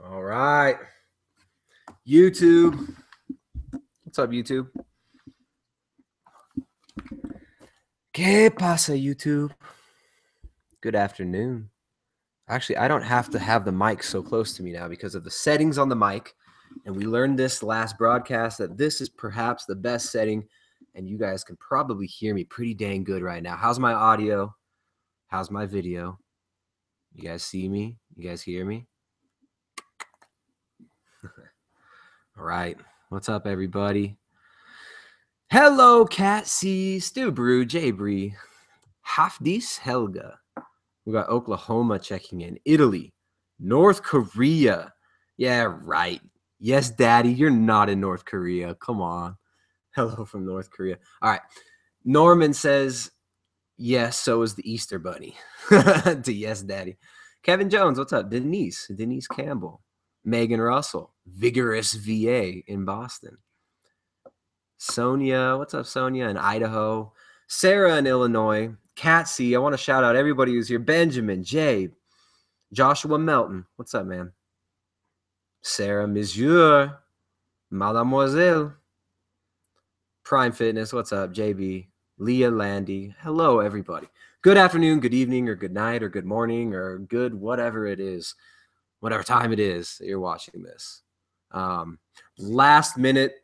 All right. YouTube. What's up, YouTube? ¿Qué pasa, YouTube? Good afternoon. Actually, I don't have to have the mic so close to me now because of the settings on the mic. And we learned this last broadcast that this is perhaps the best setting. And you guys can probably hear me pretty dang good right now. How's my audio? How's my video? You guys see me? You guys hear me? All right. What's up, everybody? Hello, Cat C, Stu Brew, J Bree, Hafdis Helga. We got Oklahoma checking in, Italy, North Korea. Yeah, right. Yes, Daddy, you're not in North Korea. Come on. Hello from North Korea. All right. Norman says, yes, so is the Easter Bunny. To yes, Daddy. Kevin Jones, what's up? Denise Campbell, Megan Russell, Vigorous VA in Boston. Sonia, what's up, Sonia in Idaho? Sarah in Illinois. Catsy, I want to shout out everybody who's here. Benjamin, Jay, Joshua Melton. What's up, man? Sarah, Monsieur, Mademoiselle. Prime Fitness, what's up? JB, Leah Landy. Hello, everybody. Good afternoon, good evening, or good night, or good morning, or good whatever it is, whatever time it is that you're watching this. Last minute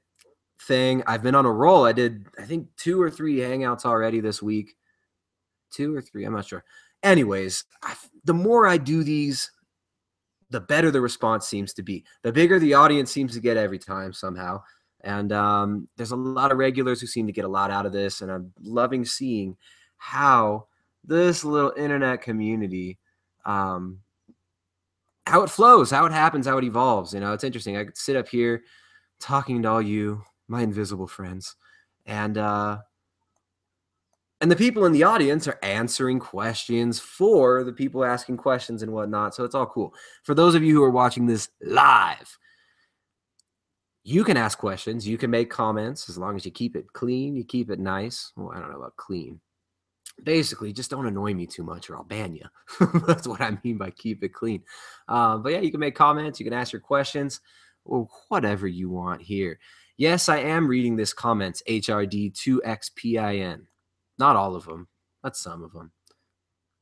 thing. I've been on a roll. I did, I think, 2 or 3 hangouts already this week. 2 or 3, I'm not sure. Anyways, the more I do these, the better the response seems to be. The bigger the audience seems to get every time somehow. And there's a lot of regulars who seem to get a lot out of this. And I'm loving seeing how this little internet community, how it flows, how it happens, how it evolves. You know, it's interesting. I could sit up here talking to all you, my invisible friends, and the people in the audience are answering questions for the people asking questions and whatnot. So it's all cool. For those of you who are watching this live, you can ask questions. You can make comments as long as you keep it clean. You keep it nice. Well, I don't know about clean. Basically, just don't annoy me too much or I'll ban you. That's what I mean by keep it clean. But yeah, you can make comments. You can ask your questions or whatever you want here. Yes, I am reading this comments, HRD2XPIN. Not all of them. That's some of them.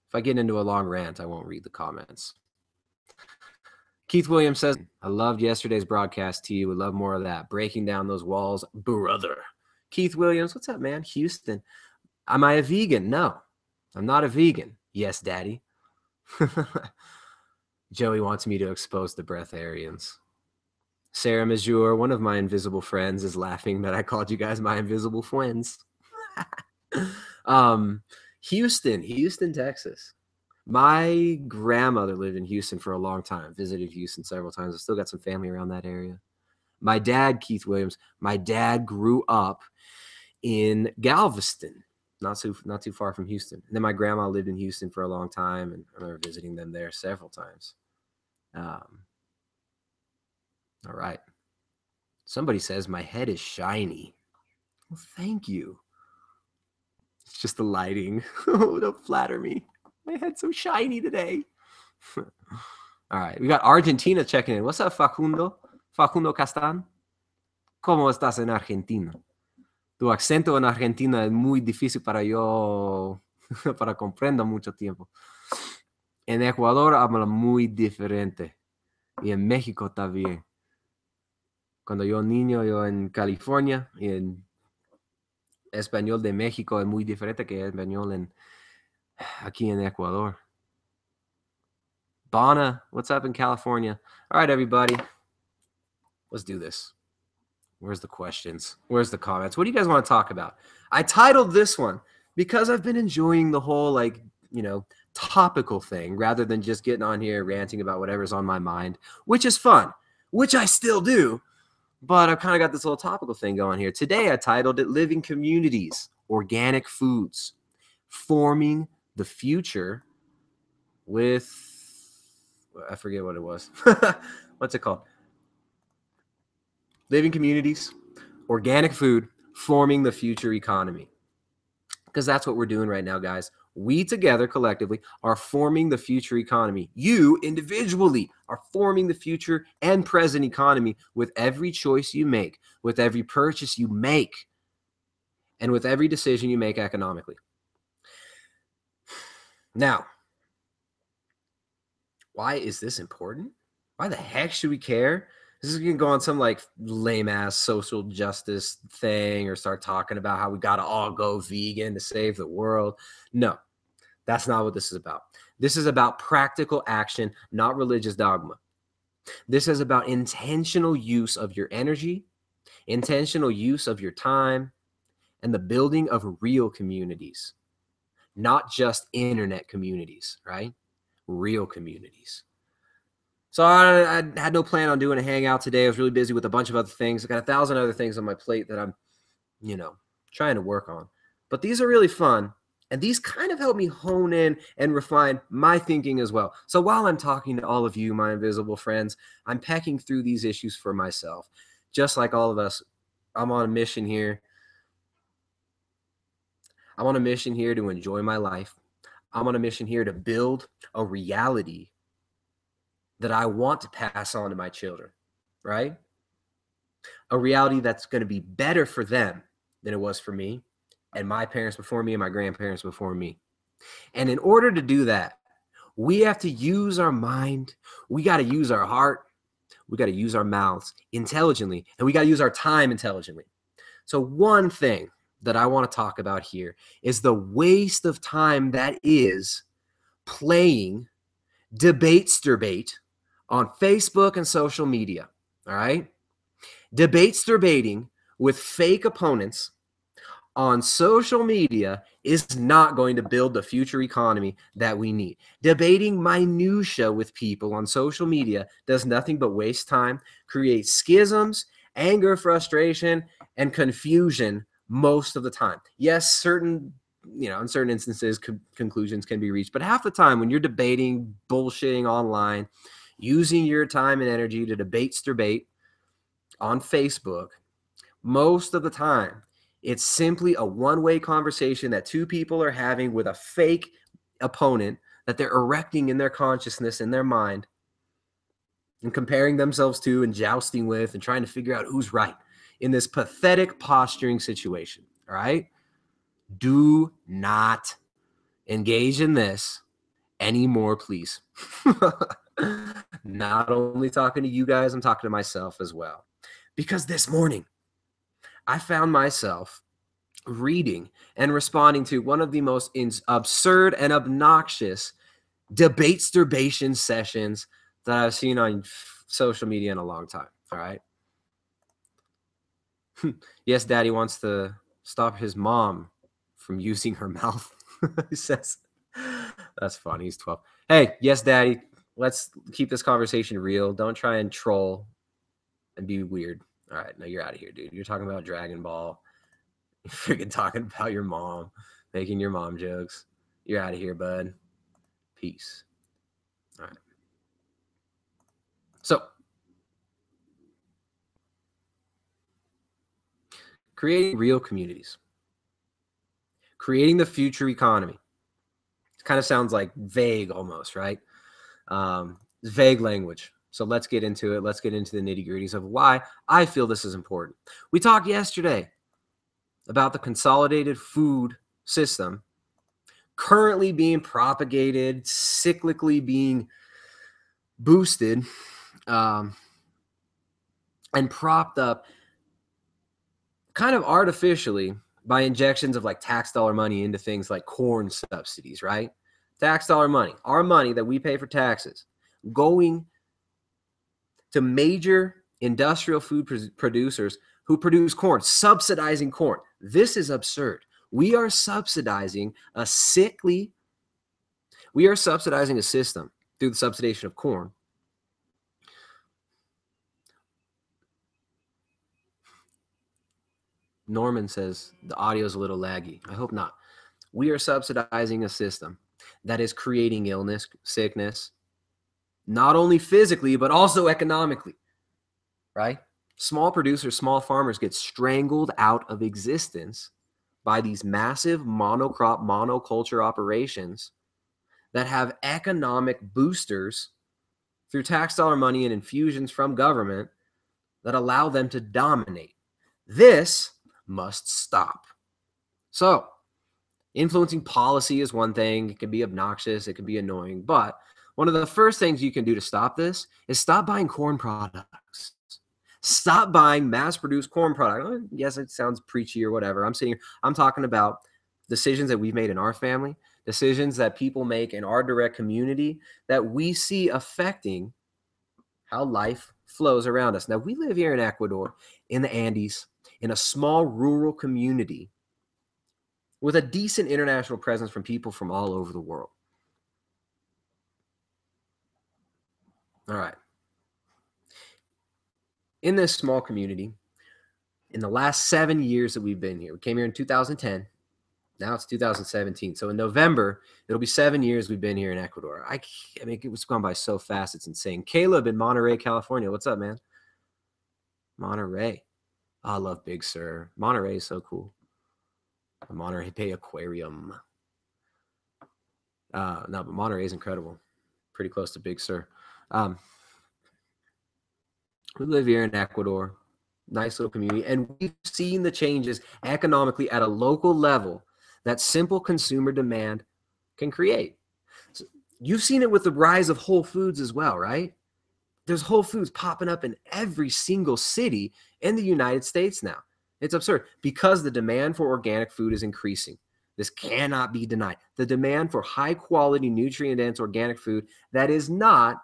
If I get into a long rant, I won't read the comments. Keith Williams says, I loved yesterday's broadcast, T. Would love more of that. Breaking down those walls, brother. Keith Williams, what's up, man? Houston. Am I a vegan? No, I'm not a vegan. Yes, Daddy. Joey wants me to expose the breatharians. Sarah Mazur, one of my invisible friends, is laughing that I called you guys my invisible friends. Houston, Texas. My grandmother lived in Houston for a long time, visited Houston several times. I've still got some family around that area. My dad, Keith Williams, my dad grew up in Galveston, not too far from Houston. And then my grandma lived in Houston for a long time, and I remember visiting them there several times. All right. Somebody says my head is shiny. Well, thank you. It's just the lighting. Oh, don't flatter me. My head's so shiny today. All right. We got Argentina checking in. What's up, Facundo? Facundo Castan. ¿Cómo estás en Argentina? Tu acento en Argentina es muy difícil para yo, para comprender mucho tiempo. En Ecuador habla muy diferente. Y en México también. Cuando yo niño, yo en California, y en español de México es muy diferente que español aquí en Ecuador. Bonna, what's up in California? All right, everybody. Let's do this. Where's the questions? Where's the comments? What do you guys want to talk about? I titled this one because I've been enjoying the whole, topical thing rather than just getting on here ranting about whatever's on my mind, which is fun, which I still do. But I've kind of got this little topical thing going here. Today, I titled it Living Communities, Organic Foods, Forming the Future with, I forget what it was. What's it called? Living Communities, Organic Food, Forming the Future Economy. Because that's what we're doing right now, guys. We together collectively are forming the future economy. You individually are forming the future and present economy with every choice you make, with every purchase you make, and with every decision you make economically. Now, why is this important? Why the heck should we care? This is going to go on some like lame ass social justice thing or start talking about how we got to all go vegan to save the world. No, that's not what this is about. This is about practical action, not religious dogma. This is about intentional use of your energy, intentional use of your time, and the building of real communities, not just internet communities, right? Real communities. So I had no plan on doing a hangout today. I was really busy with a bunch of other things. I got 1,000 other things on my plate that I'm, trying to work on. But these are really fun. And these kind of help me hone in and refine my thinking as well. So while I'm talking to all of you, my invisible friends, I'm pecking through these issues for myself. Just like all of us, I'm on a mission here. I'm on a mission here to enjoy my life. I'm on a mission here to build a reality that I want to pass on to my children, right? A reality that's going to be better for them than it was for me and my parents before me and my grandparents before me. And in order to do that, we have to use our mind. We got to use our heart. We got to use our mouths intelligently, and we got to use our time intelligently. So one thing that I want to talk about here is the waste of time that is playing debates on Facebook and social media, all right? Debating with fake opponents on social media is not going to build the future economy that we need. Debating minutia with people on social media does nothing but waste time, create schisms, anger, frustration, and confusion most of the time. Yes, in certain instances, conclusions can be reached, but half the time when you're debating, bullshitting online, using your time and energy to debate on Facebook, most of the time, it's simply a one-way conversation that two people are having with a fake opponent that they're erecting in their consciousness, in their mind, and comparing themselves to and jousting with and trying to figure out who's right in this pathetic posturing situation, all right? Do not engage in this anymore, please. Not only talking to you guys, I'm talking to myself as well. Because this morning, I found myself reading and responding to one of the most absurd and obnoxious debating sessions that I've seen on social media in a long time. All right. Yes, Daddy wants to stop his mom from using her mouth. He says, that's funny. He's 12. Hey, yes, Daddy, let's keep this conversation real. Don't try and troll and be weird. All right, now you're out of here, dude. You're talking about Dragon Ball. You're freaking talking about your mom, making your mom jokes. You're out of here, bud. Peace. All right. So, creating real communities, creating the future economy. It kind of sounds like vague almost, right? Vague language. So let's get into it. Let's get into the nitty-gritties of why I feel this is important. We talked yesterday about the consolidated food system currently being propagated, cyclically being boosted, and propped up kind of artificially by injections of like tax dollar money into things like corn subsidies, right? Tax dollar money, our money that we pay for taxes, going to major industrial food producers who produce corn, subsidizing corn. This is absurd. We are subsidizing a system through the subsidization of corn. Norman says the audio is a little laggy. I hope not. We are subsidizing a system that is creating illness, sickness, not only physically, but also economically, right? Small producers, small farmers get strangled out of existence by these massive monocrop, monoculture operations that have economic boosters through tax dollar money and infusions from government that allow them to dominate. This must stop. So, influencing policy is one thing. It can be obnoxious. It can be annoying. But one of the first things you can do to stop this is stop buying corn products. Stop buying mass-produced corn products. Yes, it sounds preachy or whatever. I'm talking about decisions that we've made in our family, decisions that people make in our direct community that we see affecting how life flows around us. Now, we live here in Ecuador, in the Andes, in a small rural community with a decent international presence from people from all over the world. All right. In this small community, in the last 7 years that we've been here, we came here in 2010. Now it's 2017. So in November, it'll be 7 years we've been here in Ecuador. I mean, it was gone by so fast. It's insane. Caleb in Monterey, California. What's up, man? Monterey. Oh, I love Big Sur. Monterey is so cool. The Monterey Bay Aquarium. No, but Monterey is incredible. Pretty close to Big Sur. We live here in Ecuador. Nice little community. And we've seen the changes economically at a local level that simple consumer demand can create. So you've seen it with the rise of Whole Foods as well, right? There's Whole Foods popping up in every single city in the United States now. It's absurd because the demand for organic food is increasing. This cannot be denied. The demand for high quality, nutrient-dense organic food that is not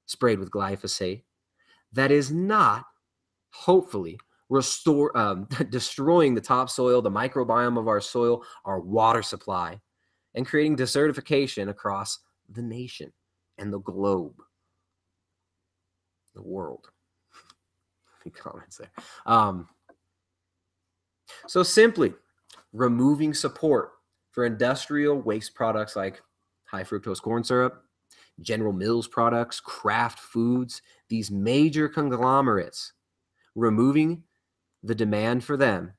sprayed with glyphosate, that is not, hopefully, destroying the topsoil, the microbiome of our soil, our water supply, and creating desertification across the nation and the globe, the world. Any comments there? So simply removing support for industrial waste products like high fructose corn syrup, General Mills products, Kraft Foods, these major conglomerates, removing the demand for them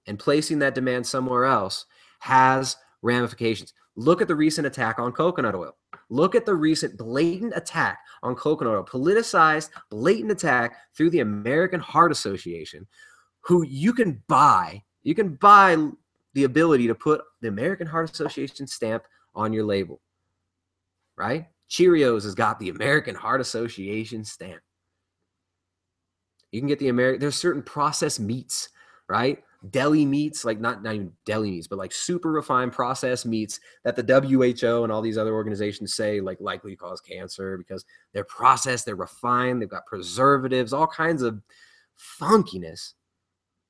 and placing that demand somewhere else has ramifications. Look at the recent attack on coconut oil. Look at the recent blatant attack on coconut oil, politicized blatant attack through the American Heart Association, who you can buy the ability to put the American Heart Association stamp on your label, right? Cheerios has got the American Heart Association stamp. You can get there's certain processed meats, right? Deli meats, like not even deli meats, but like super refined processed meats that the WHO and all these other organizations say like likely cause cancer because they're processed, they're refined, they've got preservatives, all kinds of funkiness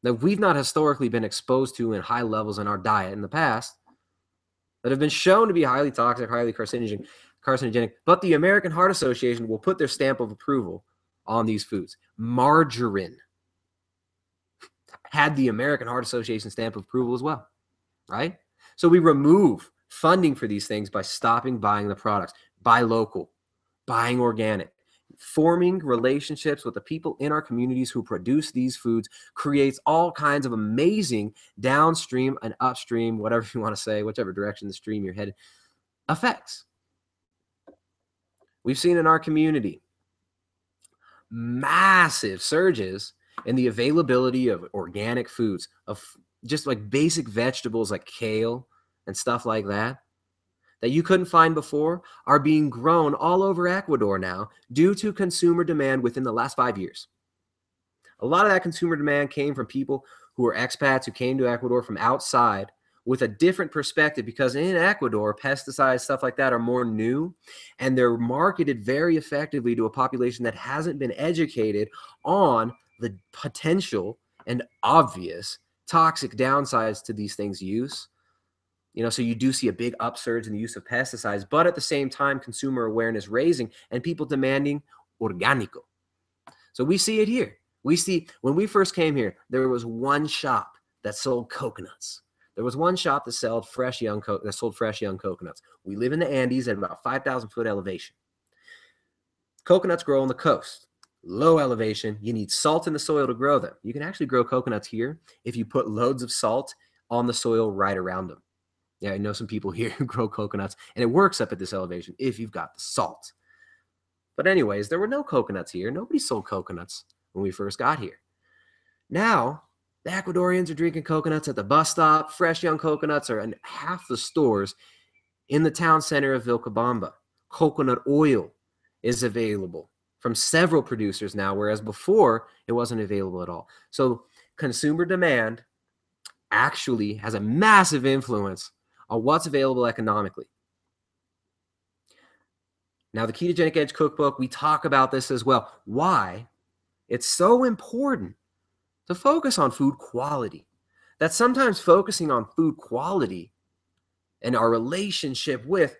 that we've not historically been exposed to in high levels in our diet in the past that have been shown to be highly toxic, highly carcinogenic, but the American Heart Association will put their stamp of approval on these foods. Margarine had the American Heart Association stamp of approval as well, right? So we remove funding for these things by stopping buying the products. Buy local, buying organic. Forming relationships with the people in our communities who produce these foods creates all kinds of amazing downstream and upstream, whatever you want to say, whichever direction the stream you're headed, effects. We've seen in our community massive surges in the availability of organic foods, of just like basic vegetables like kale and stuff like that you couldn't find before are being grown all over Ecuador now due to consumer demand within the last 5 years. A lot of that consumer demand came from people who are expats who came to Ecuador from outside with a different perspective because in Ecuador, pesticides, stuff like that are more new and they're marketed very effectively to a population that hasn't been educated on the potential and obvious toxic downsides to these things' use. So you do see a big upsurge in the use of pesticides, but at the same time, consumer awareness raising and people demanding orgánico. So we see it here. We see when we first came here, there was one shop that sold coconuts. There was one shop that sold fresh young coconuts. We live in the Andes at about 5,000 foot elevation. Coconuts grow on the coast. Low elevation, you need salt in the soil to grow them. You can actually grow coconuts here if you put loads of salt on the soil right around them. Yeah, I know some people here who grow coconuts, and it works up at this elevation if you've got the salt. But anyways, there were no coconuts here. Nobody sold coconuts when we first got here. Now, the Ecuadorians are drinking coconuts at the bus stop. Fresh young coconuts are in half the stores in the town center of Vilcabamba. Coconut oil is available from several producers now, whereas before it wasn't available at all. So consumer demand actually has a massive influence on what's available economically. Now, the Ketogenic Edge Cookbook, we talk about this as well. Why it's so important to focus on food quality. That sometimes focusing on food quality and our relationship with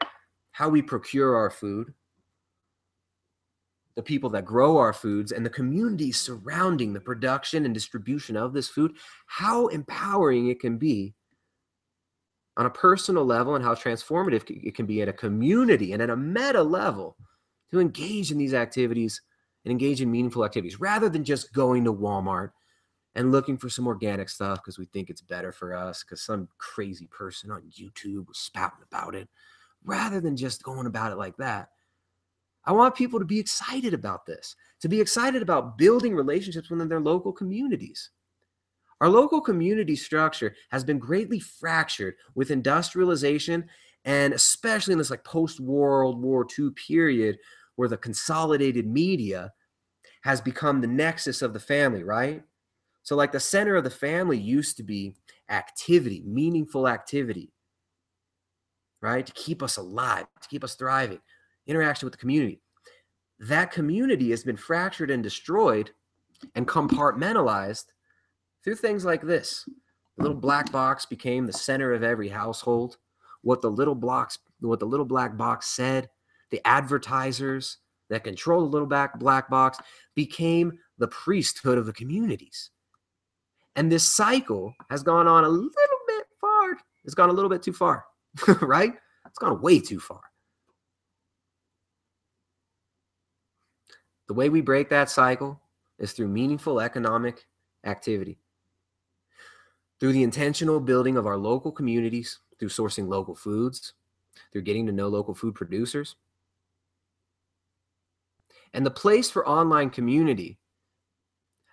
how we procure our food, the people that grow our foods, and the communities surrounding the production and distribution of this food, how empowering it can be on a personal level and how transformative it can be at a community and at a meta level to engage in these activities and engage in meaningful activities rather than just going to Walmart and looking for some organic stuff because we think it's better for us because some crazy person on YouTube was spouting about it. Rather than just going about it like that, I want people to be excited about this, to be excited about building relationships within their local communities. Our local community structure has been greatly fractured with industrialization, and especially in this like post-World War II period where the consolidated media has become the nexus of the family, right? So like the center of the family used to be activity, meaningful activity, right? To keep us alive, to keep us thriving, interaction with the community. That community has been fractured and destroyed and compartmentalized through things like this. The little black box became the center of every household. What the little black box said, the advertisers that control the little black box became the priesthood of the communities. And this cycle has gone on a little bit far. It's gone a little bit too far, right? It's gone way too far. The way we break that cycle is through meaningful economic activity, through the intentional building of our local communities, through sourcing local foods, through getting to know local food producers. And the place for online community,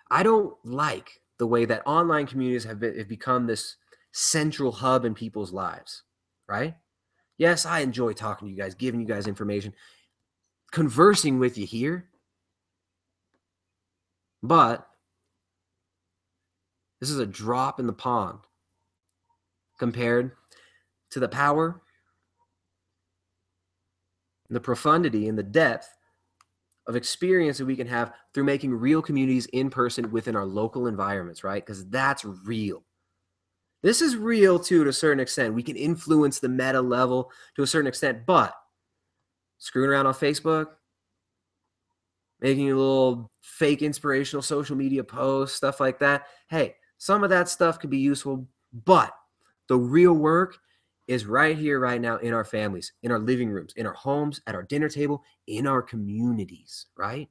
I don't like the way that online communities have become this central hub in people's lives, right? Yes, I enjoy talking to you guys, giving you guys information, conversing with you here. But this is a drop in the pond compared to the power, the profundity, and the depth of experience that we can have through making real communities in person within our local environments, right? Because that's real. This is real too, to a certain extent. We can influence the meta level to a certain extent, but screwing around on Facebook, making a little fake inspirational social media posts, stuff like that. Hey, some of that stuff could be useful, but the real work is right here, right now, in our families, in our living rooms, in our homes, at our dinner table, in our communities, right?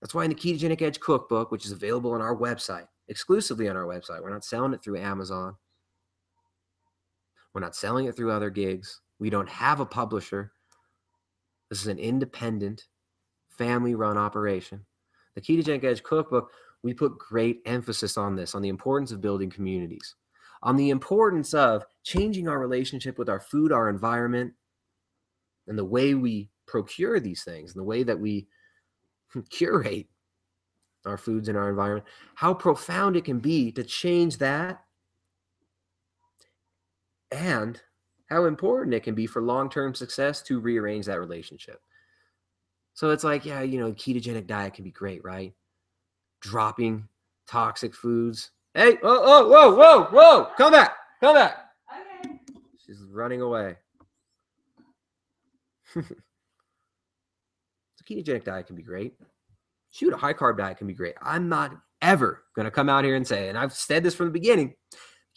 That's why in the Ketogenic Edge Cookbook, which is available on our website, exclusively on our website, we're not selling it through Amazon. We're not selling it through other gigs. We don't have a publisher. This is an independent, family-run operation. The Ketogenic Edge Cookbook, we put great emphasis on this, on the importance of building communities, on the importance of changing our relationship with our food, our environment, and the way we procure these things, and the way that we curate our foods and our environment, how profound it can be to change that, and how important it can be for long-term success to rearrange that relationship. So it's like, yeah, ketogenic diet can be great, right? Dropping toxic foods. Hey, whoa, come back. Okay. She's running away. The ketogenic diet can be great. Shoot, a high carb diet can be great. I'm not ever going to come out here and say, and I've said this from the beginning,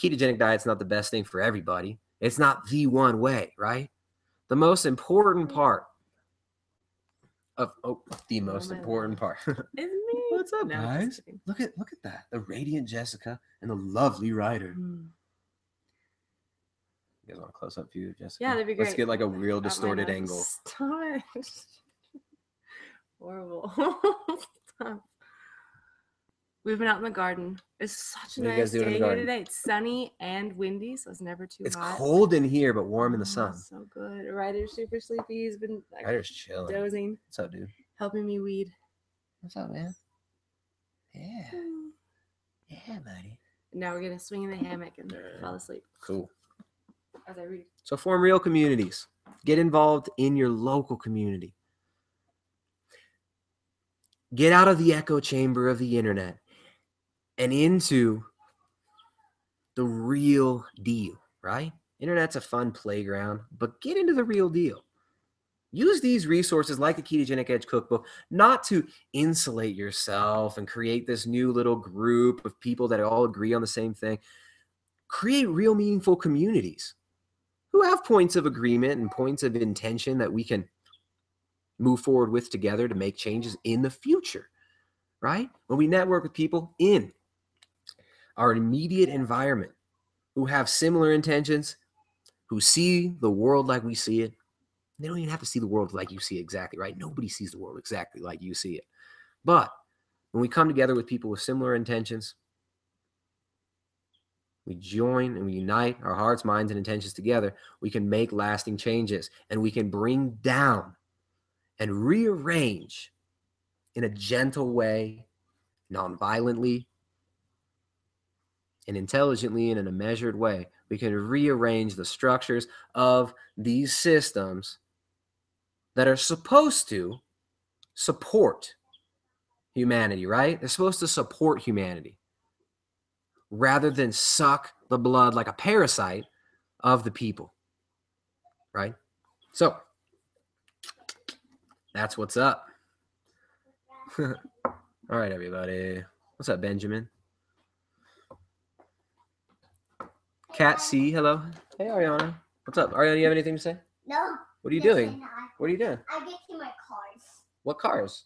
ketogenic diet's not the best thing for everybody. It's not the one way, right? The most important part of the most important part. It's me. What's up, guys? Look at that. The radiant Jessica and the lovely Ryder. You guys want a close-up view, Jessica? Yeah, that'd be great. Let's get like a real Got my distorted nose. angle. Stop it. Horrible. Stop. We've been out in the garden. It's such a What are you nice guys doing in day the here garden? today. It's sunny and windy, so it's never too It's hot. cold in here, but warm in the Oh, sun. so good. Ryder's super sleepy. He's been like, Ryder's chilling. dozing, What's up, dude? helping me weed. What's up, man? Yeah. Yeah, buddy. Now we're gonna swing in the hammock and fall asleep Cool. as I read. So form real communities. Get involved in your local community. Get out of the echo chamber of the internet and into the real deal, right? Internet's a fun playground, but get into the real deal. Use these resources like the Ketogenic Edge Cookbook not to insulate yourself and create this new little group of people that all agree on the same thing. Create real meaningful communities who have points of agreement and points of intention that we can move forward with together to make changes in the future, right? When we network with people in our immediate environment who have similar intentions, who see the world like we see it, they don't even have to see the world like you see it exactly, right? Nobody sees the world exactly like you see it. But when we come together with people with similar intentions, we join and we unite our hearts, minds, and intentions together, we can make lasting changes and we can bring down and rearrange in a gentle way, non-violently, and intelligently and in a measured way. We can rearrange the structures of these systems that are supposed to support humanity, right? They're supposed to support humanity rather than suck the blood like a parasite of the people, right? So that's what's up. All right, everybody. What's up, Benjamin? Cat C, hello. Hey, Ariana. What's up? Ariana, you have anything to say? No. What are you doing? What are you doing? I'm getting my cars. What cars?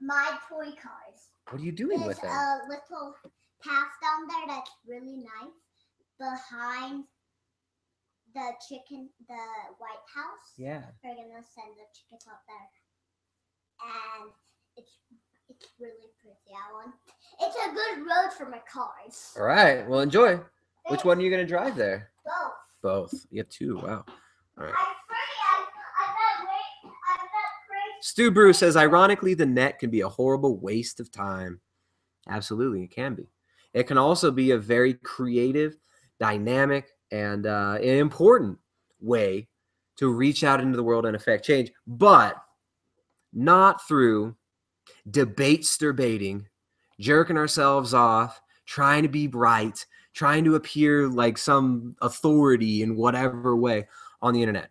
My toy cars. What are you doing with There's them? a little path down there that's really nice behind the White House. Yeah. We're gonna send the chickens up there, and it's really pretty. It's a good road for my cars. All right. Well, enjoy. Which one are you gonna drive there? Both. Both. You have two. Wow. All right. I'm not crazy. Stu Bruce says, ironically, the net can be a horrible waste of time. Absolutely, it can be. It can also be a very creative, dynamic, and an important way to reach out into the world and affect change, but not through debate-sturbating, jerking ourselves off, trying to be bright, trying to appear like some authority in whatever way on the internet.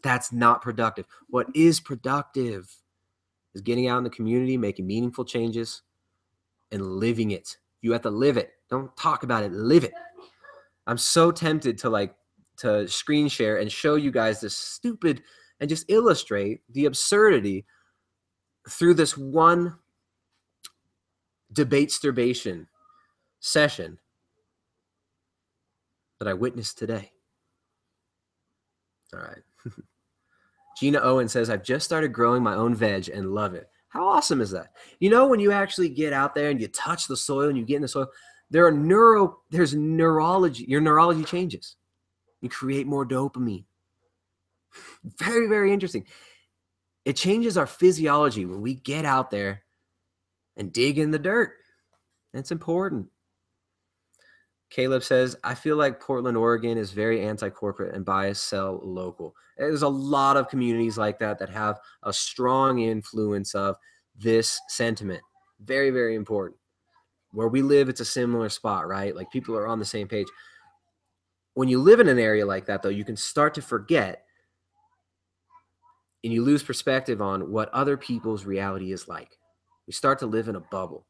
That's not productive. What is productive is getting out in the community, making meaningful changes, and living it. You have to live it. Don't talk about it, live it. I'm so tempted to screen share and show you guys this stupid and just illustrate the absurdity through this one debate-sturbation session that I witnessed today. All right. Gina Owen says, I've just started growing my own veg and love it. How awesome is that? You know, when you actually get out there and you touch the soil and you get in the soil, there's neurology, your neurology changes. You create more dopamine. Very, very interesting. It changes our physiology when we get out there and dig in the dirt. It's important. Caleb says, I feel like Portland, Oregon is very anti-corporate and buy, sell local. There's a lot of communities like that have a strong influence of this sentiment. Very, very important. Where we live, it's a similar spot, right? Like people are on the same page. When you live in an area like that, though, you can start to forget and you lose perspective on what other people's reality is like. We start to live in a bubble.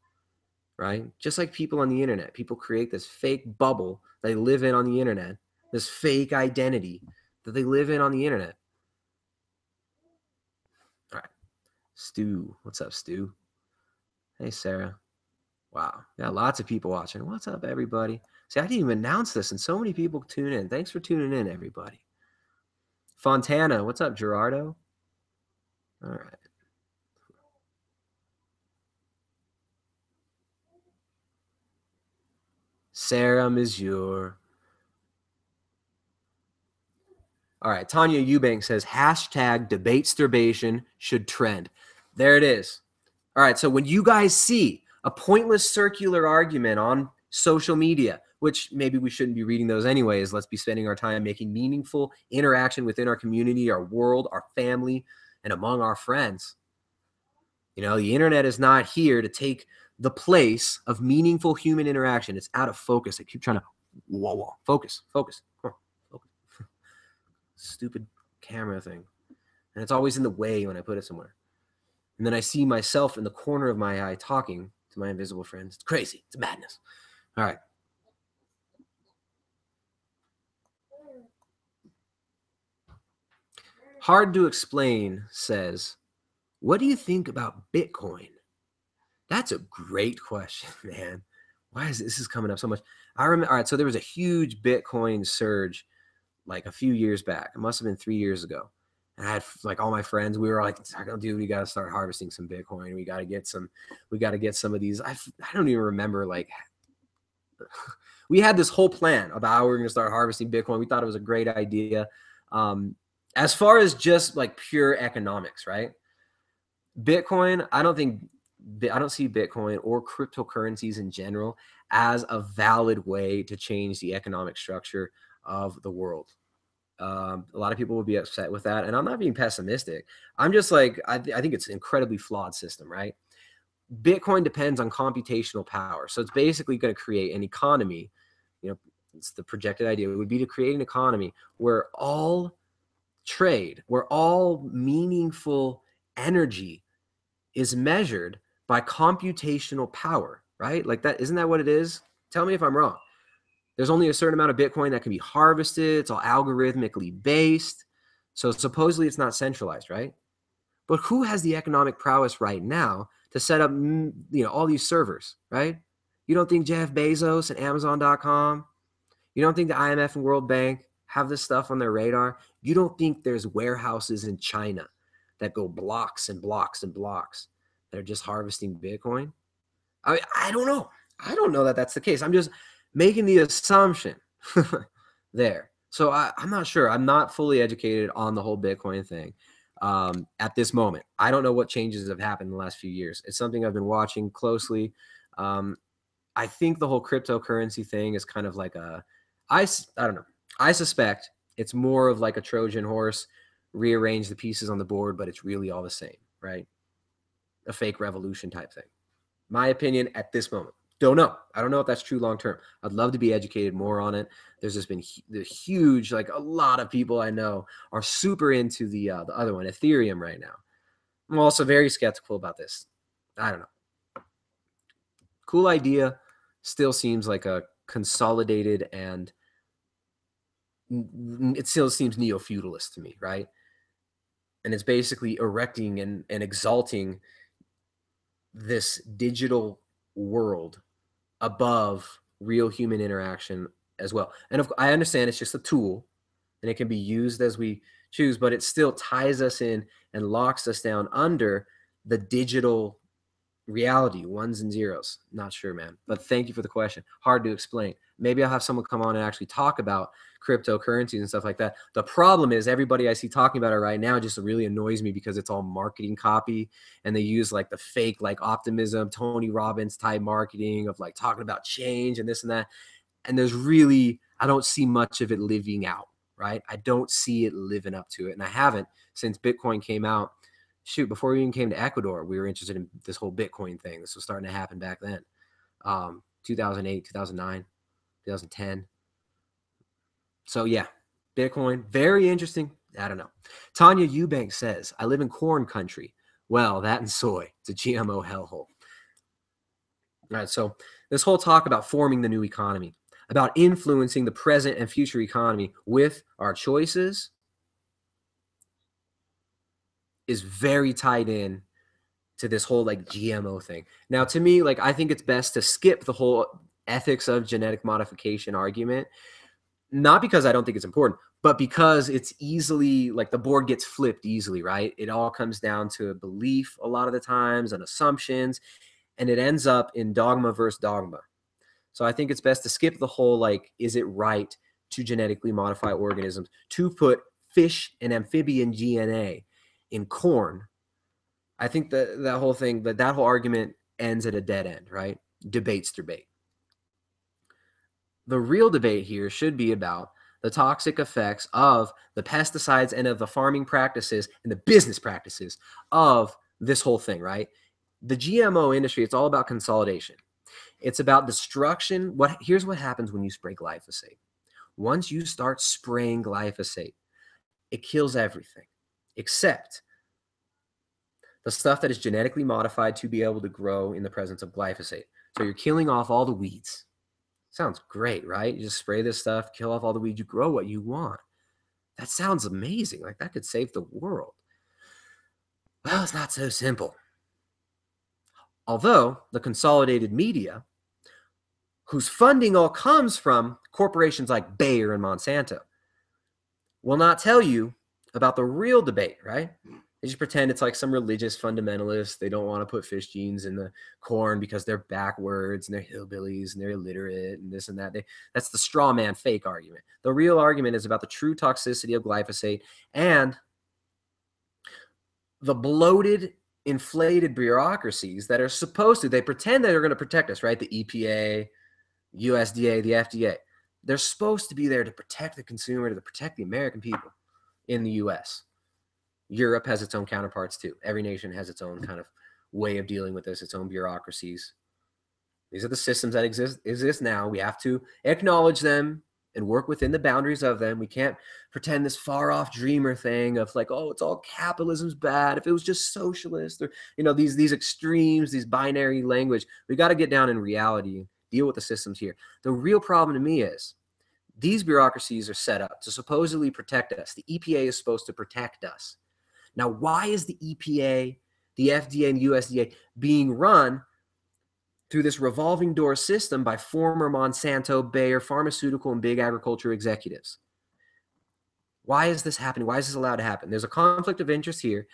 Right? Just like people on the internet, people create this fake bubble they live in on the internet, this fake identity that they live in on the internet. All right. Stu. What's up, Stu? Hey, Sarah. Wow. Yeah, lots of people watching. What's up, everybody? See, I didn't even announce this, and so many people tune in. Thanks for tuning in, everybody. Fontana, what's up, Gerardo? All right. Sarah Mazur. All right. Tanya Eubank says, hashtag debatesterbation should trend. There it is. All right. So when you guys see a pointless circular argument on social media, which maybe we shouldn't be reading those anyways, let's be spending our time making meaningful interaction within our community, our world, our family, and among our friends. You know, the internet is not here to take the place of meaningful human interaction. It's out of focus. I keep trying to focus. Come on, focus. Stupid camera thing. And it's always in the way when I put it somewhere. And then I see myself in the corner of my eye talking to my invisible friends. It's crazy. It's madness. All right. Hard to Explain says, what do you think about Bitcoin? That's a great question, man. Why is this is coming up so much? I remember. All right, so there was a huge Bitcoin surge like a few years back. It must have been 3 years ago. And I had like all my friends. We were like, dude, we got to start harvesting some Bitcoin. We got to get some of these. I don't even remember. Like, we had this whole plan about how we were going to start harvesting Bitcoin. We thought it was a great idea. As far as just like pure economics, right? Bitcoin, I don't see Bitcoin or cryptocurrencies in general as a valid way to change the economic structure of the world. A lot of people will be upset with that, and I'm not being pessimistic. I'm just like, I think it's an incredibly flawed system, right? Bitcoin depends on computational power, so it's basically going to create an economy. You know, it's the projected idea. It would be to create an economy where all trade, where all meaningful energy is measured by computational power, right? Like that, isn't that what it is? Tell me if I'm wrong. There's only a certain amount of Bitcoin that can be harvested. It's all algorithmically based. So supposedly it's not centralized, right? But who has the economic prowess right now to set up, all these servers, right? You don't think Jeff Bezos and Amazon.com, you don't think the IMF and World Bank have this stuff on their radar? You don't think there's warehouses in China that go blocks and blocks and blocks that are just harvesting Bitcoin? I don't know. I don't know that that's the case. I'm just making the assumption there. So I'm not sure. I'm not fully educated on the whole Bitcoin thing at this moment. I don't know what changes have happened in the last few years. It's something I've been watching closely. I think the whole cryptocurrency thing is kind of like I don't know. I suspect it's more of like a Trojan horse, rearrange the pieces on the board, but it's really all the same, right? A fake revolution type thing. My opinion at this moment. Don't know. I don't know if that's true long term. I'd love to be educated more on it. There's just been the huge, like a lot of people I know are super into the other one, Ethereum, right now. I'm also very skeptical about this. I don't know. Cool idea. Still seems like a consolidated, and it still seems neo-feudalist to me, right? And it's basically erecting and exalting this digital world above real human interaction as well. And I understand it's just a tool and it can be used as we choose, but it still ties us in and locks us down under the digital reality, ones and zeros. Not sure, man, but thank you for the question. Hard to explain. Maybe I'll have someone come on and actually talk about cryptocurrencies and stuff like that. The problem is everybody I see talking about it right now just really annoys me because it's all marketing copy, and they use like the fake, like optimism, Tony Robbins type marketing of like talking about change and this and that. And I don't see much of it living out, right? I don't see it living up to it. And I haven't since Bitcoin came out. Shoot, before we even came to Ecuador, we were interested in this whole Bitcoin thing. This was starting to happen back then. 2008, 2009, 2010. So yeah, Bitcoin, very interesting. I don't know. Tanya Eubank says, I live in corn country. Well, that and soy. It's a GMO hellhole. All right, so this whole talk about forming the new economy, about influencing the present and future economy with our choices, is very tied in to this whole like GMO thing. Now, to me, like, I think it's best to skip the whole ethics of genetic modification argument, not because I don't think it's important, but because it's easily, like, the board gets flipped easily, right? It all comes down to a belief a lot of the times and assumptions, and it ends up in dogma versus dogma. So I think it's best to skip the whole, like, is it right to genetically modify organisms, to put fish and amphibian DNA in corn? I think that whole thing, that whole argument ends at a dead end, right? Debate's debate. The real debate here should be about the toxic effects of the pesticides and of the farming practices and the business practices of this whole thing, right? The GMO industry, it's all about consolidation. It's about destruction. Here's what happens when you spray glyphosate. Once you start spraying glyphosate, it kills everything except the stuff that is genetically modified to be able to grow in the presence of glyphosate. So you're killing off all the weeds. Sounds great, right? You just spray this stuff, kill off all the weeds, you grow what you want. That sounds amazing. Like, that could save the world. Well, it's not so simple. Although the consolidated media, whose funding all comes from corporations like Bayer and Monsanto, will not tell you about the real debate, right? They just pretend it's like some religious fundamentalists. They don't want to put fish genes in the corn because they're backwards and they're hillbillies and they're illiterate and this and that. That's the straw man fake argument. The real argument is about the true toxicity of glyphosate and the bloated, inflated bureaucracies that are supposed to, they pretend that they're going to protect us, right? The EPA, USDA, the FDA. They're supposed to be there to protect the consumer, to protect the American people in the US. Europe has its own counterparts too. Every nation has its own kind of way of dealing with this, its own bureaucracies. These are the systems that exist now. We have to acknowledge them and work within the boundaries of them. We can't pretend this far off dreamer thing of like, oh, it's all capitalism's bad. If it was just socialist, or, you know, these extremes, these binary language, we got to get down in reality, deal with the systems here. The real problem to me is these bureaucracies are set up to supposedly protect us. The EPA is supposed to protect us. Now, why is the EPA, the FDA, and USDA being run through this revolving door system by former Monsanto, Bayer, pharmaceutical, and big agriculture executives? Why is this happening? Why is this allowed to happen? There's a conflict of interest here,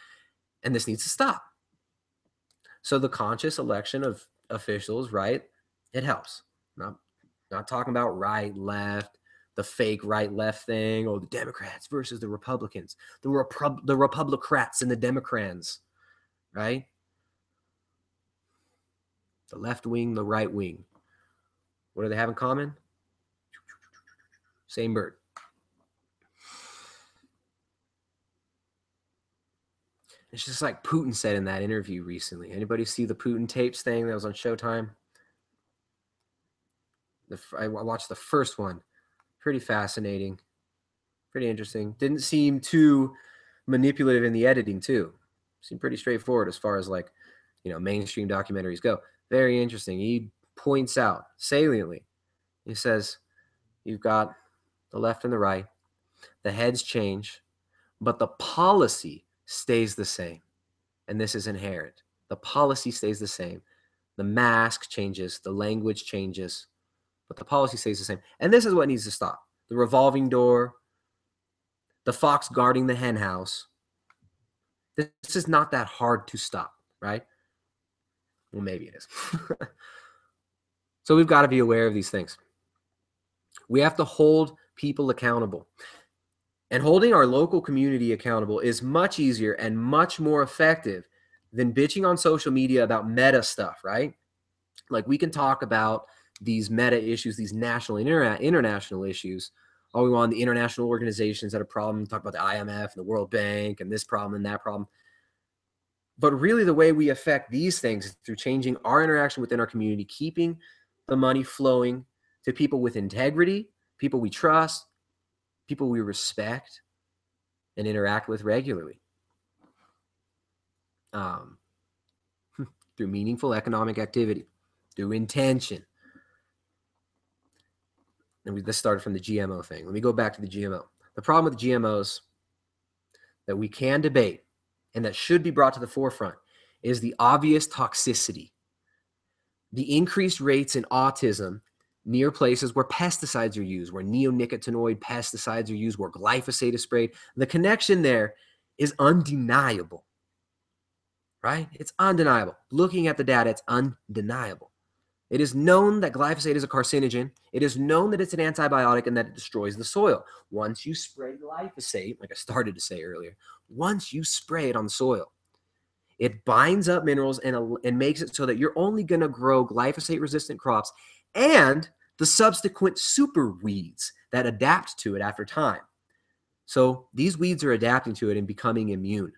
and this needs to stop. So the conscious election of officials, right, it helps. Not talking about right, left, the fake right-left thing, or the Democrats versus the Republicans, the Republicrats and the Democrats, right? The left wing, the right wing. What do they have in common? Same bird. It's just like Putin said in that interview recently. Anybody see the Putin tapes thing that was on Showtime? I watched the first one. Pretty fascinating. Pretty interesting. Didn't seem too manipulative in the editing too. Seemed pretty straightforward as far as, like, you know, mainstream documentaries go. Very interesting. He points out saliently. He says, you've got the left and the right. The heads change, but the policy stays the same. And this is inherent. The policy stays the same. The mask changes. The language changes. But the policy stays the same. And this is what needs to stop. The revolving door, the fox guarding the hen house. This is not that hard to stop, right? Well, maybe it is. So we've got to be aware of these things. We have to hold people accountable. And holding our local community accountable is much easier and much more effective than bitching on social media about meta stuff, right? Like, we can talk about these meta issues, these national and international issues, all we want, the international organizations that are problem, talk about the IMF and the World Bank and this problem and that problem. But really the way we affect these things is through changing our interaction within our community, keeping the money flowing to people with integrity, people we trust, people we respect and interact with regularly. Through meaningful economic activity, through intention. And this started from the GMO thing. Let me go back to the GMO. The problem with GMOs that we can debate and that should be brought to the forefront is the obvious toxicity. The increased rates in autism near places where pesticides are used, where neonicotinoid pesticides are used, where glyphosate is sprayed. The connection there is undeniable, right? It's undeniable. Looking at the data, it's undeniable. It is known that glyphosate is a carcinogen. It is known that it's an antibiotic and that it destroys the soil. Once you spray glyphosate, like I started to say earlier, once you spray it on the soil, it binds up minerals and makes it so that you're only going to grow glyphosate-resistant crops and the subsequent super weeds that adapt to it after time. So these weeds are adapting to it and becoming immune.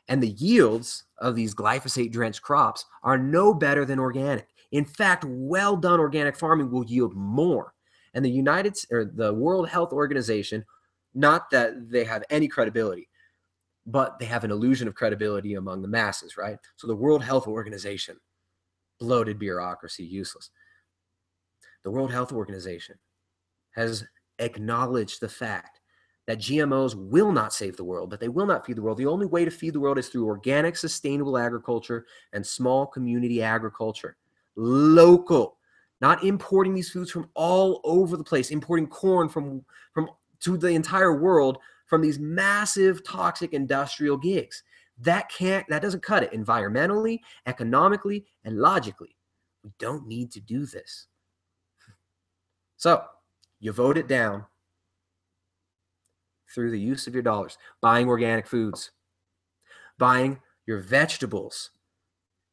And the yields of these glyphosate-drenched crops are no better than organic. In fact, well-done organic farming will yield more. And the World Health Organization, not that they have any credibility, but they have an illusion of credibility among the masses, right? So the World Health Organization, bloated bureaucracy, useless. The World Health Organization has acknowledged the fact that GMOs will not save the world, that they will not feed the world. The only way to feed the world is through organic, sustainable agriculture and small community agriculture. Local, not importing these foods from all over the place, importing corn from to the entire world from these massive toxic industrial gigs. That doesn't cut it environmentally, economically, and logically. We don't need to do this. So you vote it down through the use of your dollars, buying organic foods, buying your vegetables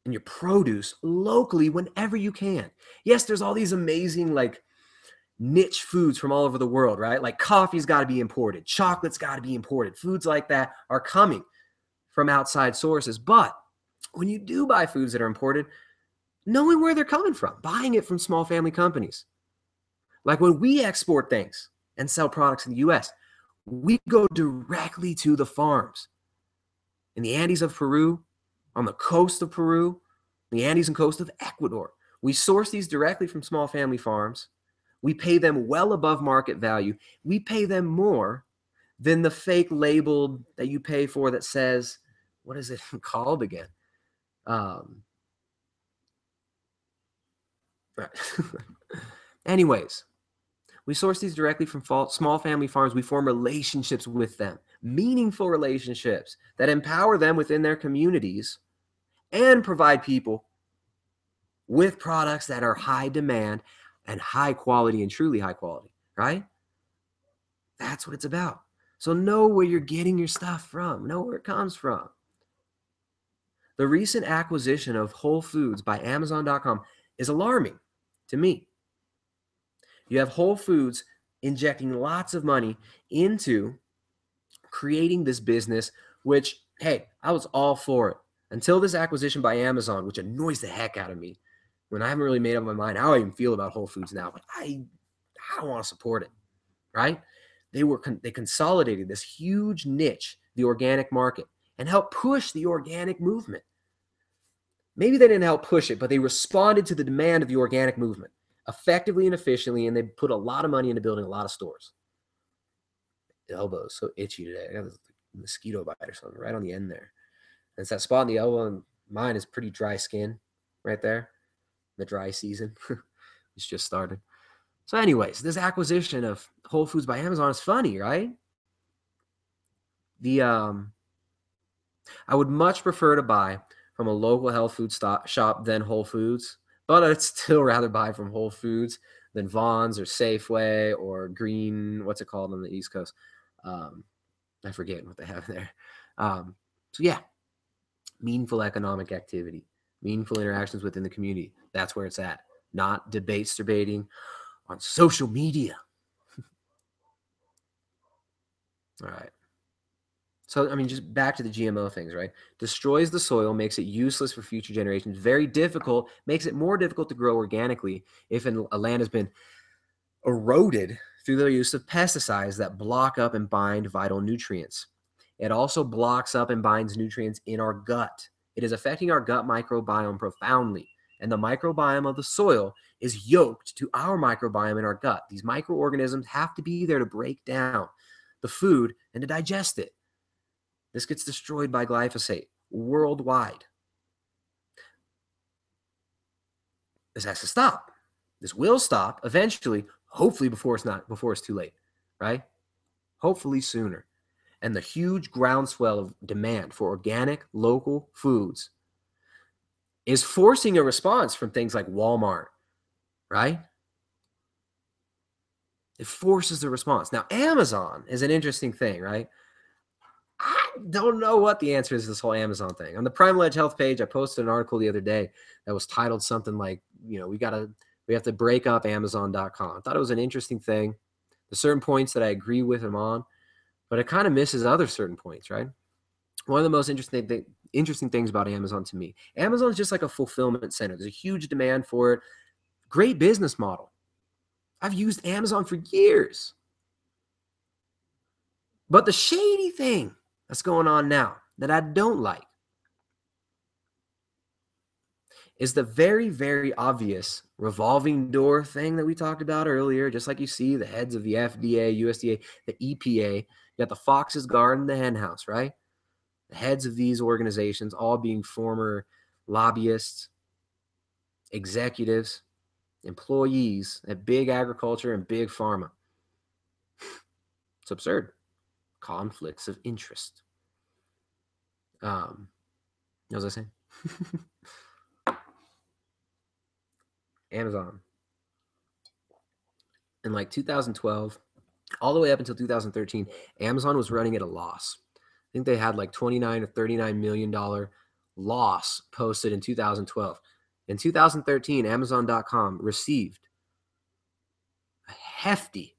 and your produce locally whenever you can. Yes, there's all these amazing like niche foods from all over the world, right? Like coffee's got to be imported, chocolate's got to be imported. Foods like that are coming from outside sources. But when you do buy foods that are imported, knowing where they're coming from, buying it from small family companies. Like when we export things and sell products in the US, we go directly to the farms in the Andes of Peru, on the coast of Peru, the Andes and coast of Ecuador. We source these directly from small family farms. We pay them well above market value. We pay them more than the fake label that you pay for that says, what is it called again? Anyways, we source these directly from small family farms. We form relationships with them, meaningful relationships that empower them within their communities and provide people with products that are high demand and high quality and truly high quality, right? That's what it's about. So know where you're getting your stuff from. Know where it comes from. The recent acquisition of Whole Foods by Amazon.com is alarming to me. You have Whole Foods injecting lots of money into creating this business, which, hey, I was all for it until this acquisition by Amazon, which annoys the heck out of me when I haven't really made up my mind how I even feel about Whole Foods now, but I don't want to support it, right? They consolidated this huge niche, the organic market, and helped push the organic movement. Maybe they didn't help push it, but they responded to the demand of the organic movement effectively and efficiently, and they put a lot of money into building a lot of stores. The elbow is so itchy today. I got this mosquito bite or something right on the end there. And it's that spot in the elbow, and mine is pretty dry skin right there. The dry season. It's just started. So anyways, this acquisition of Whole Foods by Amazon is funny, right? I would much prefer to buy from a local health food shop than Whole Foods, but I'd still rather buy from Whole Foods than Vons or Safeway or Green, what's it called on the East Coast? I forget what they have there. So yeah, meaningful economic activity, meaningful interactions within the community. That's where it's at. Not debating on social media. All right. So, I mean, just back to the GMO things, right? Destroys the soil, makes it useless for future generations, very difficult, makes it more difficult to grow organically if a land has been eroded through the use of pesticides that block up and bind vital nutrients. It also blocks up and binds nutrients in our gut. It is affecting our gut microbiome profoundly, and the microbiome of the soil is yoked to our microbiome in our gut. These microorganisms have to be there to break down the food and to digest it. This gets destroyed by glyphosate worldwide. This has to stop. This will stop eventually, hopefully before it's too late, right? Hopefully sooner. And the huge groundswell of demand for organic, local foods is forcing a response from things like Walmart, right? It forces the response. Now, Amazon is an interesting thing, right? I don't know what the answer is to this whole Amazon thing. On the Primal Edge Health page, I posted an article the other day that was titled something like, we have to break up Amazon.com. I thought it was an interesting thing. There's certain points that I agree with him on, but it kind of misses other certain points, right? One of the most interesting things about Amazon to me, Amazon is just like a fulfillment center. There's a huge demand for it. Great business model. I've used Amazon for years. But the shady thing that's going on now that I don't like is the very, very obvious revolving door thing that we talked about earlier. Just like you see the heads of the FDA, USDA, the EPA, you got the foxes guarding the hen house, right? The heads of these organizations all being former lobbyists, executives, employees at big agriculture and big pharma. It's absurd. Conflicts of interest. What was I saying? Amazon. In like 2012, all the way up until 2013, Amazon was running at a loss. I think they had like $29 or $39 million loss posted in 2012. In 2013, Amazon.com received a hefty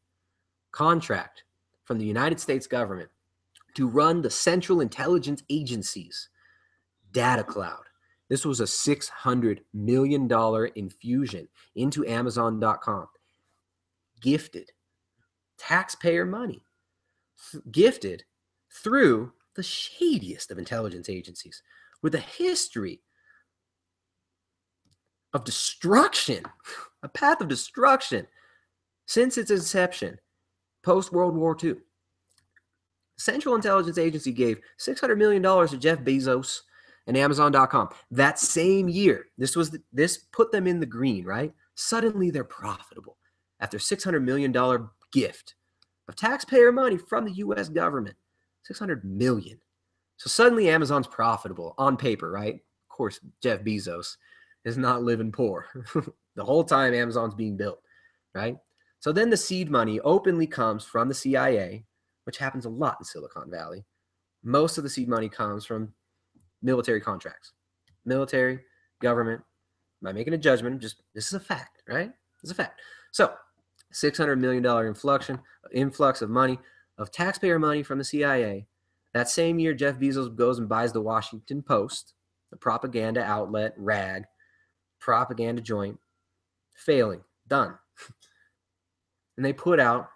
contract from the United States government to run the Central Intelligence Agency's data cloud. This was a $600 million infusion into Amazon.com. Gifted taxpayer money, gifted through the shadiest of intelligence agencies with a history of destruction, a path of destruction since its inception, post-World War II. Central Intelligence Agency gave $600 million to Jeff Bezos and Amazon.com. That same year, this put them in the green, right? Suddenly they're profitable after $600 million gift of taxpayer money from the U.S. government. $600 million. So suddenly Amazon's profitable on paper, right? Of course, Jeff Bezos is not living poor. The whole time Amazon's being built, right? So then the seed money openly comes from the CIA, which happens a lot in Silicon Valley. Most of the seed money comes from military contracts. Military, government. Am I making a judgment? This is a fact, right? It's a fact. So $600 million influx of money, of taxpayer money from the CIA. That same year, Jeff Bezos goes and buys the Washington Post, the propaganda outlet, rag, propaganda joint, failing, done. And they put out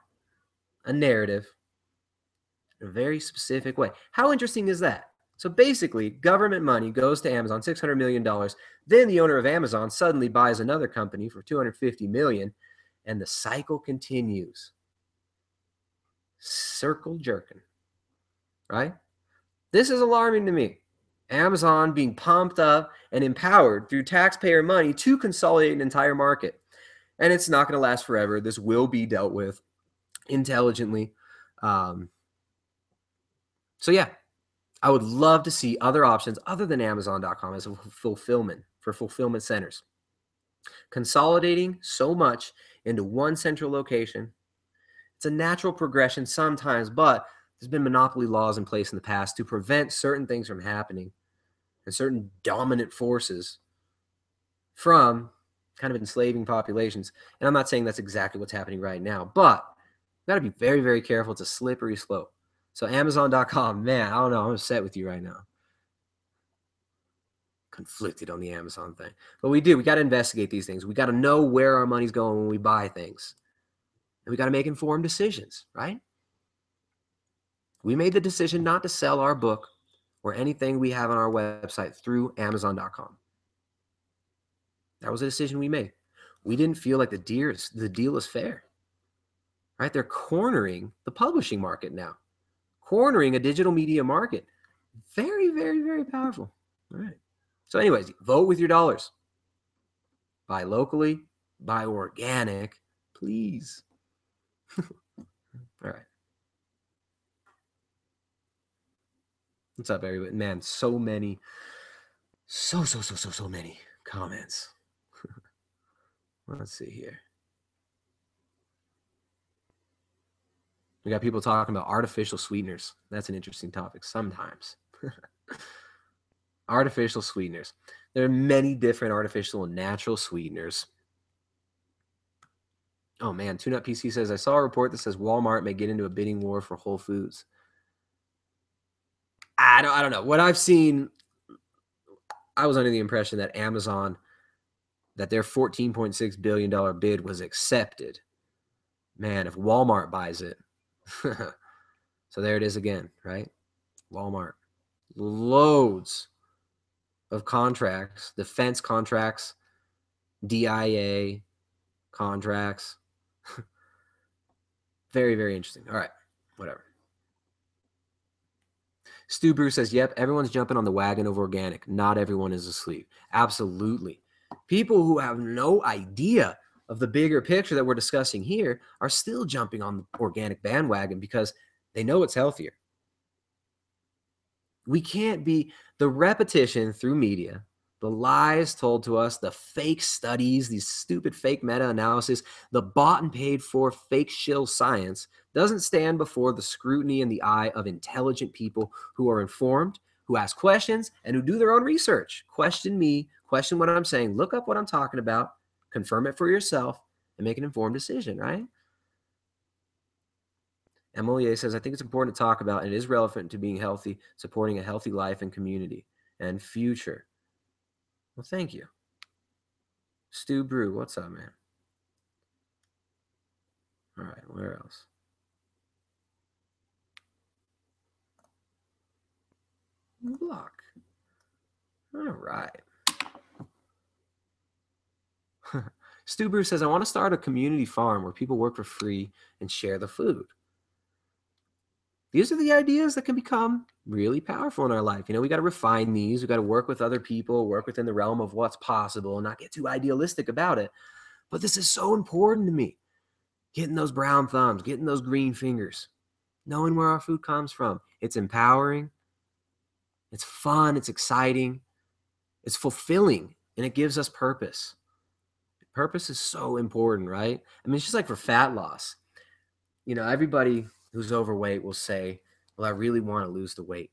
a narrative in a very specific way. How interesting is that? So basically, government money goes to Amazon, $600 million. Then the owner of Amazon suddenly buys another company for $250 million, and the cycle continues. Circle jerking, right? This is alarming to me. Amazon being pumped up and empowered through taxpayer money to consolidate an entire market. And it's not going to last forever. This will be dealt with intelligently. So yeah, I would love to see other options other than Amazon.com as a fulfillment centers. Consolidating so much into one central location. It's a natural progression sometimes, but there's been monopoly laws in place in the past to prevent certain things from happening and certain dominant forces from kind of enslaving populations. And I'm not saying that's exactly what's happening right now, but you got to be very, very careful. It's a slippery slope. So Amazon.com, man, I don't know. I'm upset with you right now. Conflicted on the Amazon thing. But we got to investigate these things. We got to know where our money's going when we buy things. And we got to make informed decisions, right? We made the decision not to sell our book or anything we have on our website through Amazon.com. That was a decision we made. We didn't feel like the deal is fair, right? They're cornering the publishing market now, cornering a digital media market. Very, very, very powerful. All right. So anyways, vote with your dollars. Buy locally, buy organic, please. All right. What's up, everybody? Man, so many, so many comments. Let's see here. We got people talking about artificial sweeteners. That's an interesting topic sometimes. Artificial sweeteners. There are many different artificial and natural sweeteners. Oh man, Tune Up PC says, I saw a report that says Walmart may get into a bidding war for Whole Foods. I don't know. What I've seen, I was under the impression that Amazon, that their $14.6 billion bid was accepted. Man, if Walmart buys it. So there it is again, right? Walmart. Loads of contracts, defense contracts, DIA contracts. Very, very interesting. All right, whatever. Stu Bruce says, yep, everyone's jumping on the wagon of organic. Not everyone is asleep. Absolutely. People who have no idea of the bigger picture that we're discussing here are still jumping on the organic bandwagon because they know it's healthier. We can't be the repetition through media, the lies told to us, the fake studies, these stupid fake meta-analysis, the bought and paid for fake shill science doesn't stand before the scrutiny in the eye of intelligent people who are informed, who ask questions, and who do their own research. Question me, question what I'm saying, look up what I'm talking about, confirm it for yourself, and make an informed decision, right? Emilier says, I think it's important to talk about, and it is relevant to being healthy, supporting a healthy life and community and future. Well, thank you. Stu Brew, what's up, man? All right, where else? Block. All right. Stu Brew says, I want to start a community farm where people work for free and share the food. These are the ideas that can become really powerful in our life. You know, we got to refine these. We got to work with other people, work within the realm of what's possible, and not get too idealistic about it. But this is so important to me. Getting those brown thumbs, getting those green fingers, knowing where our food comes from. It's empowering. It's fun. It's exciting. It's fulfilling, and it gives us purpose. Purpose is so important, right? I mean, it's just like for fat loss. You know, everybody who's overweight will say, well, I really want to lose the weight.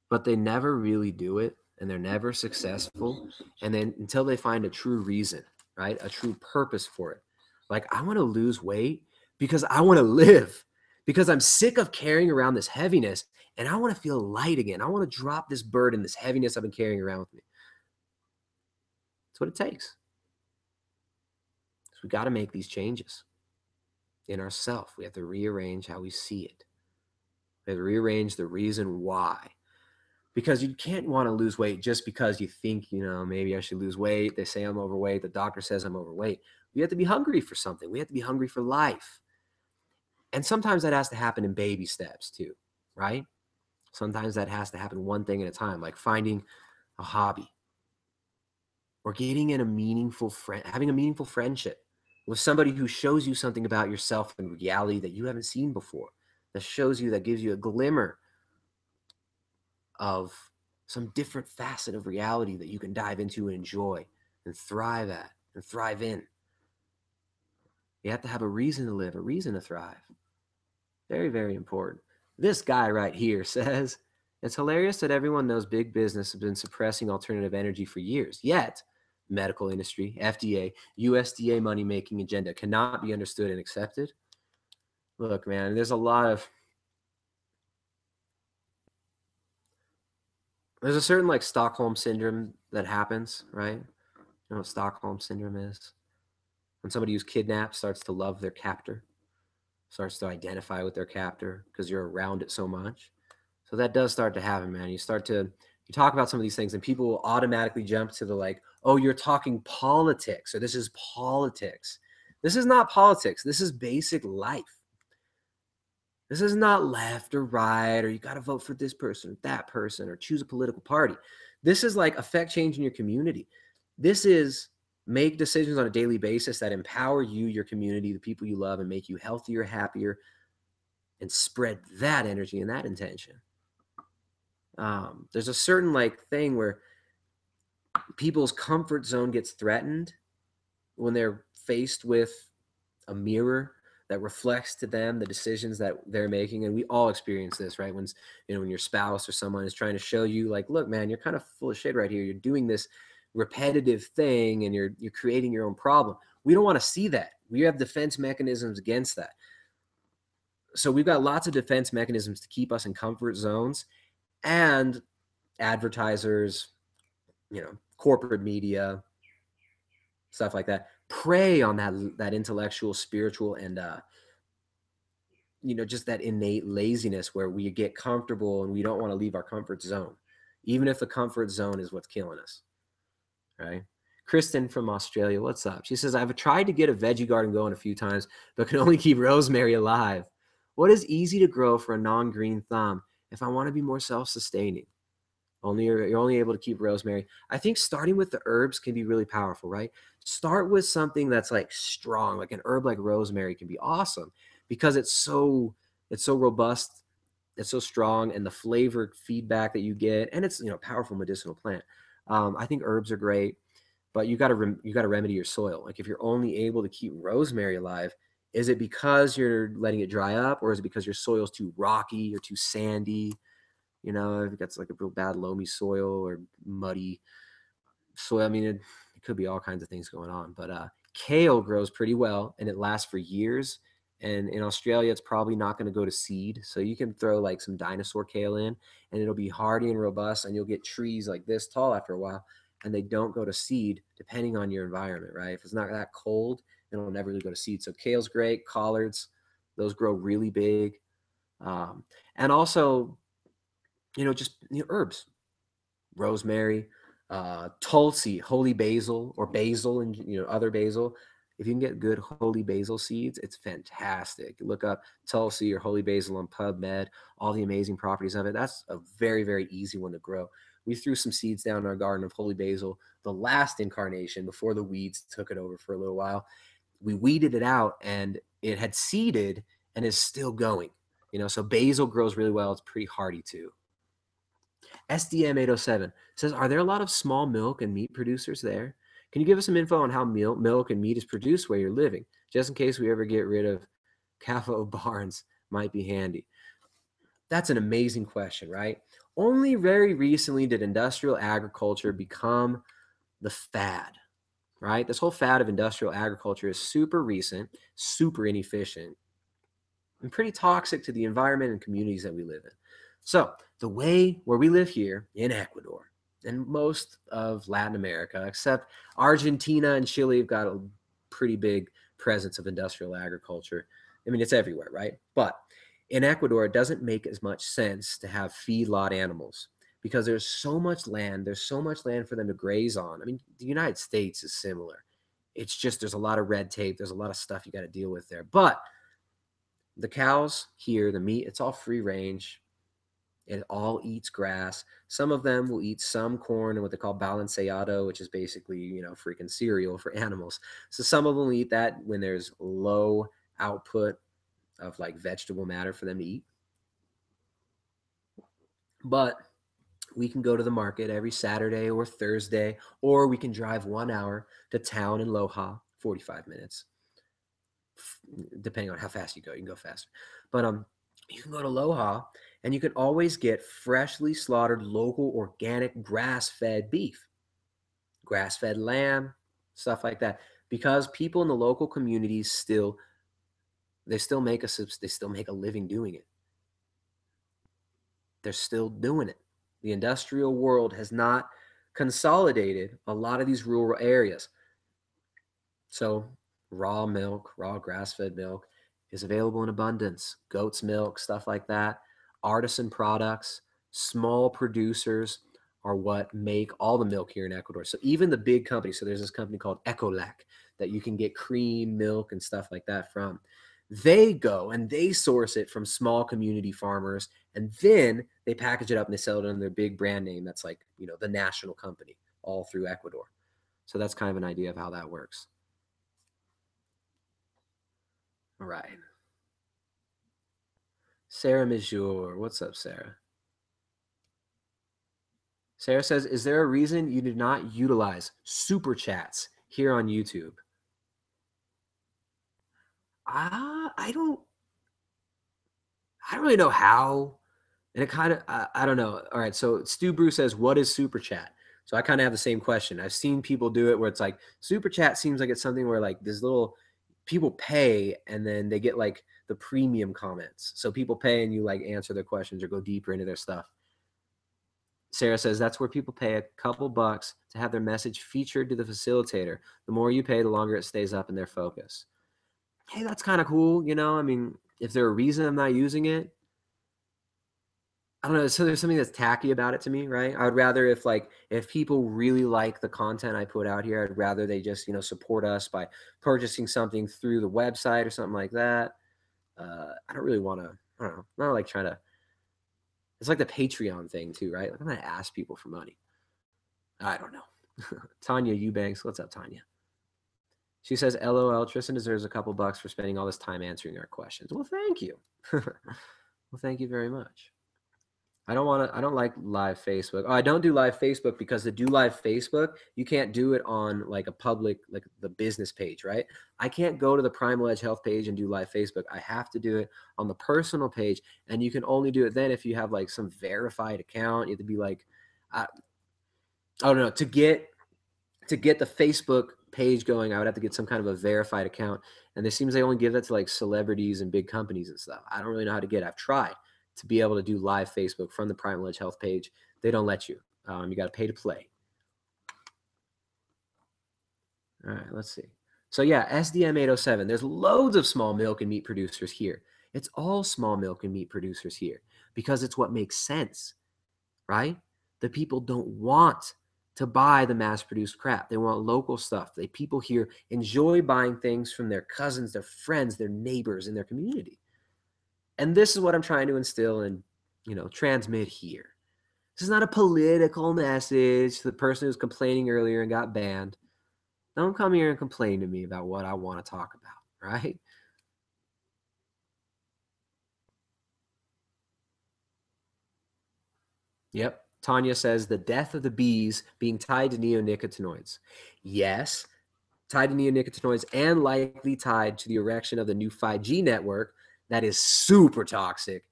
But they never really do it, and they're never successful. And then until they find a true reason, right? A true purpose for it. Like, I want to lose weight because I want to live, because I'm sick of carrying around this heaviness, and I want to feel light again. I want to drop this burden, this heaviness I've been carrying around with me. That's what it takes. So we got to make these changes in ourselves. We have to rearrange how we see it. We have to rearrange the reason why. Because you can't want to lose weight just because you think, you know, maybe I should lose weight. They say I'm overweight. The doctor says I'm overweight. We have to be hungry for something. We have to be hungry for life. And sometimes that has to happen in baby steps too, right? Sometimes that has to happen one thing at a time, like finding a hobby or getting in a meaningful friend, having a meaningful friendship with somebody who shows you something about yourself and reality that you haven't seen before, that shows you, that gives you a glimmer of some different facet of reality that you can dive into and enjoy and thrive at and thrive in. You have to have a reason to live, a reason to thrive. Very, very important. This guy right here says, it's hilarious that everyone knows big business has been suppressing alternative energy for years, yet medical industry, FDA, USDA money-making agenda cannot be understood and accepted. Look, man, there's a certain like Stockholm syndrome that happens, right? You know what Stockholm syndrome is? When somebody who's kidnapped starts to love their captor, starts to identify with their captor because you're around it so much. So that does start to happen, man. You talk about some of these things and people will automatically jump to the like, oh, you're talking politics, or this is politics. This is not politics. This is basic life. This is not left or right, or you got to vote for this person or that person or choose a political party. This is like affect change in your community. This is make decisions on a daily basis that empower you, your community, the people you love, and make you healthier, happier, and spread that energy and that intention. There's a certain like thing where people's comfort zone gets threatened when they're faced with a mirror that reflects to them the decisions that they're making. And we all experience this, right? When your spouse or someone is trying to show you like, look, man, you're kind of full of shit right here. You're doing this repetitive thing and you're creating your own problem. We don't want to see that. We have defense mechanisms against that. So we've got lots of defense mechanisms to keep us in comfort zones, and advertisers, corporate media, stuff like that, prey on that intellectual, spiritual, and just that innate laziness where we get comfortable and we don't want to leave our comfort zone, even if the comfort zone is what's killing us, right? Kristen from Australia, what's up? She says, I've tried to get a veggie garden going a few times, but can only keep rosemary alive. What is easy to grow for a non-green thumb if I want to be more self-sustaining? You're only able to keep rosemary. I think starting with the herbs can be really powerful, right? Start with something that's like strong, like an herb like rosemary can be awesome because it's so robust, it's so strong, and the flavor feedback that you get, and it's powerful medicinal plant. I think herbs are great, but you got to remedy your soil. Like if you're only able to keep rosemary alive, is it because you're letting it dry up, or is it because your soil's too rocky or too sandy? If it's like a real bad loamy soil or muddy soil, I mean, it could be all kinds of things going on. But kale grows pretty well and it lasts for years. And in Australia, it's probably not going to go to seed. So you can throw like some dinosaur kale in and it'll be hardy and robust, and you'll get trees like this tall after a while, and they don't go to seed depending on your environment, right? If it's not that cold, it'll never really go to seed. So kale's great. Collards, those grow really big. And also, herbs, rosemary, tulsi, holy basil, or basil, and other basil. If you can get good holy basil seeds, it's fantastic. Look up tulsi or holy basil on PubMed, all the amazing properties of it. That's a very, very easy one to grow. We threw some seeds down in our garden of holy basil, the last incarnation before the weeds took it over for a little while. We weeded it out and it had seeded and is still going. So basil grows really well. It's pretty hardy too. SDM 807 says, are there a lot of small milk and meat producers there? Can you give us some info on how milk and meat is produced where you're living? Just in case we ever get rid of CAFO barns, might be handy. That's an amazing question, right? Only very recently did industrial agriculture become the fad, right? This whole fad of industrial agriculture is super recent, super inefficient, and pretty toxic to the environment and communities that we live in. So the way where we live here in Ecuador and most of Latin America, except Argentina and Chile, have got a pretty big presence of industrial agriculture. I mean, it's everywhere, right? But in Ecuador, it doesn't make as much sense to have feedlot animals because there's so much land. There's so much land for them to graze on. I mean, the United States is similar. It's just there's a lot of red tape. There's a lot of stuff you got to deal with there. But the cows here, the meat, it's all free range. It all eats grass. Some of them will eat some corn and what they call balanceado, which is basically, freaking cereal for animals. So some of them will eat that when there's low output of like vegetable matter for them to eat. But we can go to the market every Saturday or Thursday, or we can drive 1 hour to town in Loja, 45 minutes. Depending on how fast you go, you can go faster. But you can go to Loja and you can always get freshly slaughtered, local, organic, grass-fed beef, grass-fed lamb, stuff like that. Because people in the local communities still make a living doing it. They're still doing it. The industrial world has not consolidated a lot of these rural areas. So raw milk, raw grass-fed milk is available in abundance. Goat's milk, stuff like that. Artisan products, small producers are what make all the milk here in Ecuador. So even the big companies, so there's this company called Ecolac that you can get cream, milk, and stuff like that from. They go and they source it from small community farmers, and then they package it up and they sell it under their big brand name that's like, the national company all through Ecuador. So that's kind of an idea of how that works. All right. Sarah Mijur. What's up, Sarah? Sarah says, is there a reason you did not utilize super chats here on YouTube? I don't really know how. And it kind of, I don't know. All right. So Stu Brew says, what is super chat? So I kind of have the same question. I've seen people do it where it's like super chat seems like it's something where like this little people pay and then they get like the premium comments. So people pay and you like answer their questions or go deeper into their stuff. Sarah says that's where people pay a couple bucks to have their message featured to the facilitator. The more you pay, the longer it stays up in their focus. Hey, that's kind of cool. You know, I mean, if there's a reason I'm not using it, I don't know. So there's something that's tacky about it to me, right? I would rather if people really like the content I put out here, I'd rather they just, support us by purchasing something through the website or something like that. I don't really want to, I don't know. I'm not like trying to, it's like the Patreon thing too, right? Like I'm going to ask people for money. I don't know. Tanya Eubanks. What's up, Tanya? She says, LOL, Tristan deserves a couple bucks for spending all this time answering our questions. Well, thank you. Well, thank you very much. I don't like live Facebook. Oh, I don't do live Facebook because to do live Facebook, you can't do it on like a public, like the business page, right? I can't go to the Primal Edge Health page and do live Facebook. I have to do it on the personal page. And you can only do it then if you have like some verified account. You have to be like, I don't know, to get the Facebook page going, I would have to get some kind of a verified account. And it seems they only give that to like celebrities and big companies and stuff. I don't really know how to get it. I've tried to be able to do live Facebook from the Primal Edge Health page. They don't let you. You got to pay to play. All right, let's see. So yeah, SDM 807. There's loads of small milk and meat producers here. It's all small milk and meat producers here because it's what makes sense, right? The people don't want to buy the mass-produced crap. They want local stuff. People here enjoy buying things from their cousins, their friends, their neighbors in their community. And this is what I'm trying to instill and, transmit here. This is not a political message to the person who's complaining earlier and got banned. Don't come here and complain to me about what I want to talk about, right? Yep. Tanya says the death of the bees being tied to neonicotinoids. Yes, tied to neonicotinoids and likely tied to the erection of the new 5G network that is super toxic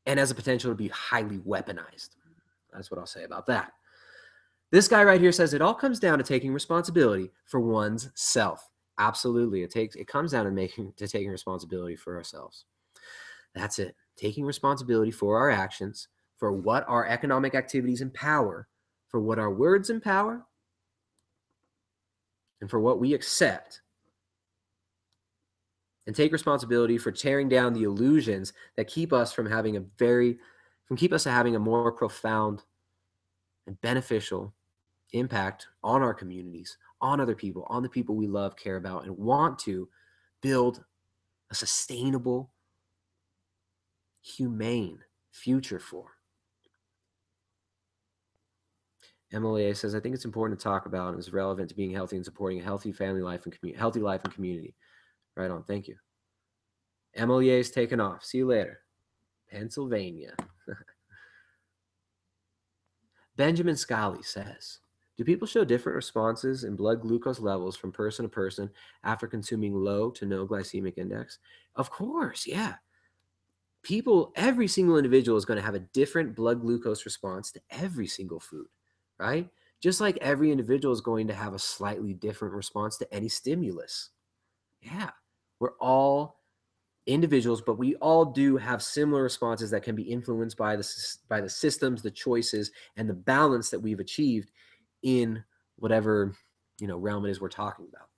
and has a potential to be highly weaponized. That's what I'll say about that. This guy right here says it all comes down to taking responsibility for one's self. Absolutely. It comes down to taking responsibility for ourselves. That's it. Taking responsibility for our actions, for what our economic activities empower, for what our words empower, and for what we accept. And take responsibility for tearing down the illusions that keep us from having a more profound and beneficial impact on our communities, on other people, on the people we love, care about, and want to build a sustainable, humane future for. MLA says, I think it's important to talk about and is relevant to being healthy and supporting a healthy family life and healthy life and community. Right on. Thank you. MLA is taken off. See you later. Pennsylvania. Benjamin Scally says, do people show different responses in blood glucose levels from person to person after consuming low to no glycemic index? Of course, yeah. Every single individual is going to have a different blood glucose response to every single food, right? Just like every individual is going to have a slightly different response to any stimulus. Yeah, we're all individuals, but we all do have similar responses that can be influenced by the systems, the choices, and the balance that we've achieved in whatever realm it is we're talking about.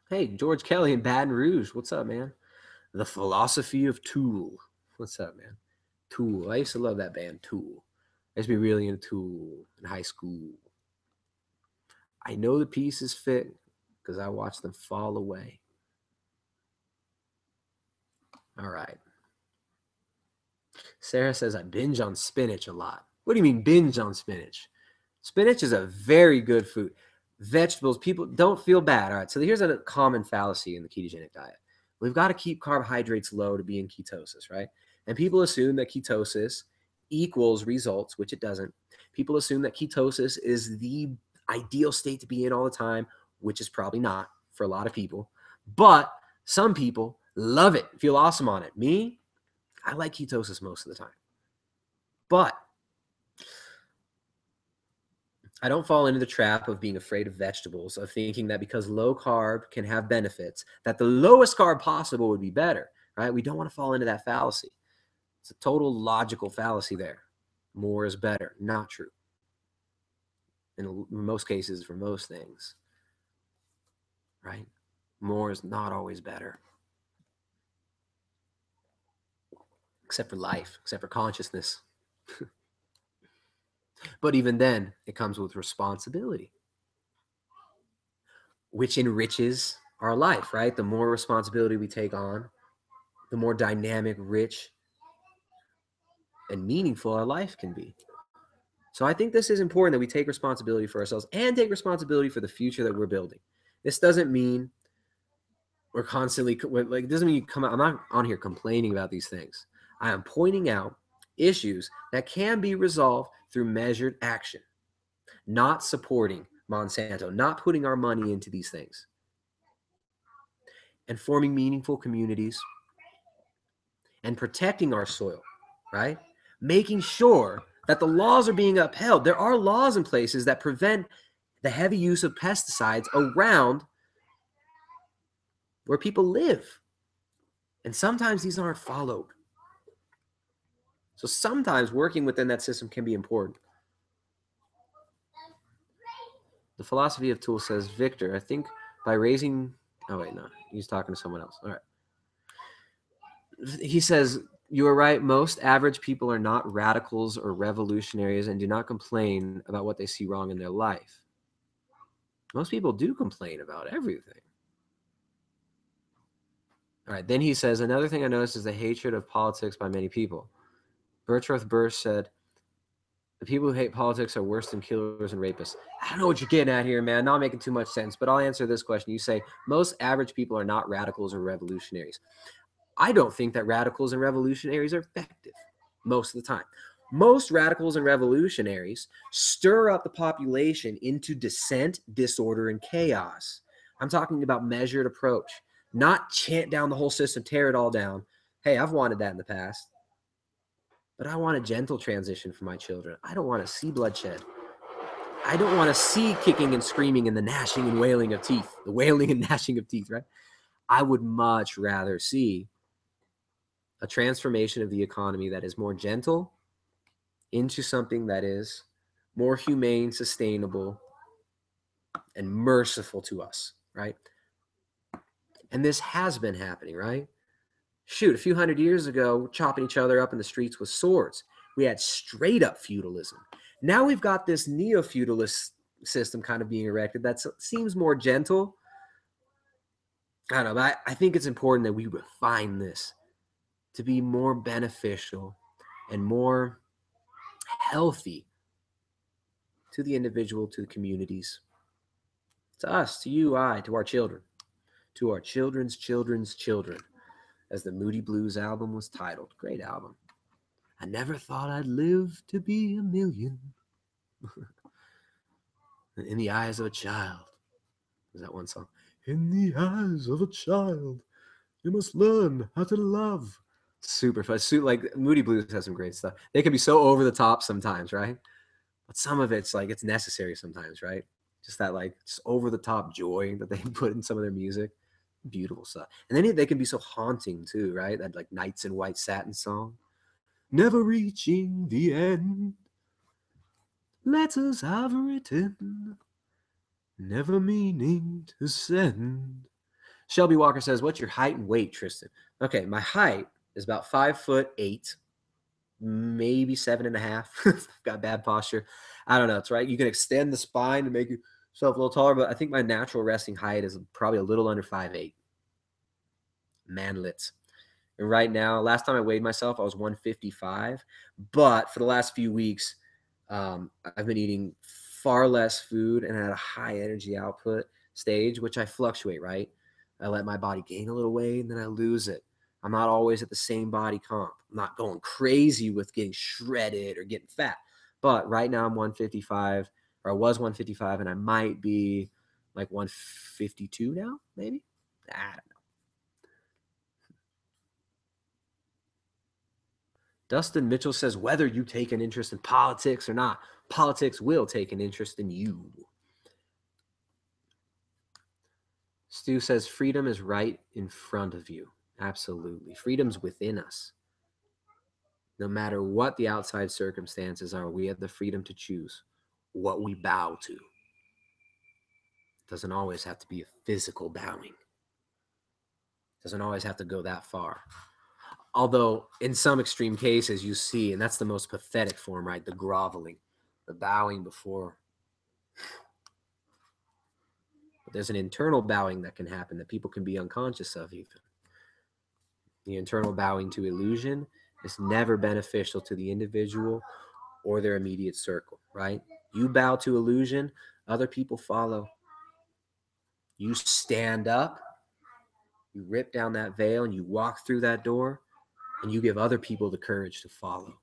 Hey, George Kelly in Baton Rouge. What's up, man? The Philosophy of Tool. What's up, man? Tool. I used to love that band, Tool. I used to be really into Tool in high school. I know the pieces fit because I watched them fall away. All right. Sarah says, I binge on spinach a lot. What do you mean binge on spinach? Spinach is a very good food. Vegetables, people don't feel bad. All right, so here's a common fallacy in the ketogenic diet. We've got to keep carbohydrates low to be in ketosis, right? And people assume that ketosis equals results, which it doesn't. People assume that ketosis is the ideal state to be in all the time, which is probably not for a lot of people. But some people love it, feel awesome on it. Me, I like ketosis most of the time. But I don't fall into the trap of being afraid of vegetables, of thinking that because low carb can have benefits, that the lowest carb possible would be better, right? We don't want to fall into that fallacy. It's a total logical fallacy there. More is better. Not true. In most cases, for most things, right? More is not always better. Except for life, except for consciousness. But even then, it comes with responsibility, which enriches our life, right? The more responsibility we take on, the more dynamic, rich, and meaningful our life can be. So I think this is important that we take responsibility for ourselves and take responsibility for the future that we're building. This doesn't mean we're constantly, like, it doesn't mean you come out. I'm not on here complaining about these things. I am pointing out issues that can be resolved through measured action, not supporting Monsanto, not putting our money into these things, and forming meaningful communities and protecting our soil, right? Making sure that the laws are being upheld. There are laws in places that prevent the heavy use of pesticides around where people live. And sometimes these aren't followed. So sometimes working within that system can be important. The philosophy of tools says, Victor, I think by raising, oh wait, no, he's talking to someone else. All right. He says, you are right. Most average people are not radicals or revolutionaries and do not complain about what they see wrong in their life. Most people do complain about everything. All right. Then he says, another thing I noticed is the hatred of politics by many people. Bertrand Burst said, the people who hate politics are worse than killers and rapists. I don't know what you're getting at here, man. Not making too much sense, but I'll answer this question. You say, most average people are not radicals or revolutionaries. I don't think that radicals and revolutionaries are effective most of the time. Most radicals and revolutionaries stir up the population into dissent, disorder, and chaos. I'm talking about measured approach, not chant down the whole system, tear it all down. Hey, I've wanted that in the past. But I want a gentle transition for my children. I don't want to see bloodshed. I don't want to see kicking and screaming and the gnashing and wailing of teeth, the wailing and gnashing of teeth, right? I would much rather see a transformation of the economy that is more gentle into something that is more humane, sustainable, and merciful to us, right? And this has been happening, right? Shoot, a few hundred years ago, chopping each other up in the streets with swords. We had straight up feudalism. Now we've got this neo-feudalist system kind of being erected that seems more gentle. I don't know, but I think it's important that we refine this to be more beneficial and more healthy to the individual, to the communities, to us, to you, to our children, to our children's children's children, as the Moody Blues album was titled. Great album. I never thought I'd live to be a million. In the eyes of a child. Is that one song? In the eyes of a child, you must learn how to love. Super fun. Like Moody Blues has some great stuff. They can be so over the top sometimes, right? But some of it's like it's necessary sometimes, right? Just that like just over the top joy that they put in some of their music. Beautiful stuff. And then they can be so haunting too, right? That like Nights in White Satin song. Never reaching the end. Letters I've written, never meaning to send. Shelby Walker says, what's your height and weight, Tristan? Okay, my height is about 5'8", maybe 7.5. I've got bad posture. I don't know. It's right. You can extend the spine to make yourself a little taller, but I think my natural resting height is probably a little under 5'8". Manlets. And right now, last time I weighed myself, I was 155. But for the last few weeks, I've been eating far less food and at a high energy output stage, which I fluctuate, right? I let my body gain a little weight and then I lose it. I'm not always at the same body comp. I'm not going crazy with getting shredded or getting fat. But right now I'm 155, or I was 155, and I might be like 152 now, maybe? I don't know. Dustin Mitchell says, whether you take an interest in politics or not, politics will take an interest in you. Stu says, freedom is right in front of you. Absolutely. Freedom's within us. No matter what the outside circumstances are, we have the freedom to choose what we bow to. It doesn't always have to be a physical bowing. It doesn't always have to go that far. Although in some extreme cases you see, and that's the most pathetic form, right? The groveling, the bowing before. But there's an internal bowing that can happen that people can be unconscious of even. The internal bowing to illusion is never beneficial to the individual or their immediate circle, right? You bow to illusion, other people follow. You stand up, you rip down that veil and you walk through that door and you give other people the courage to follow.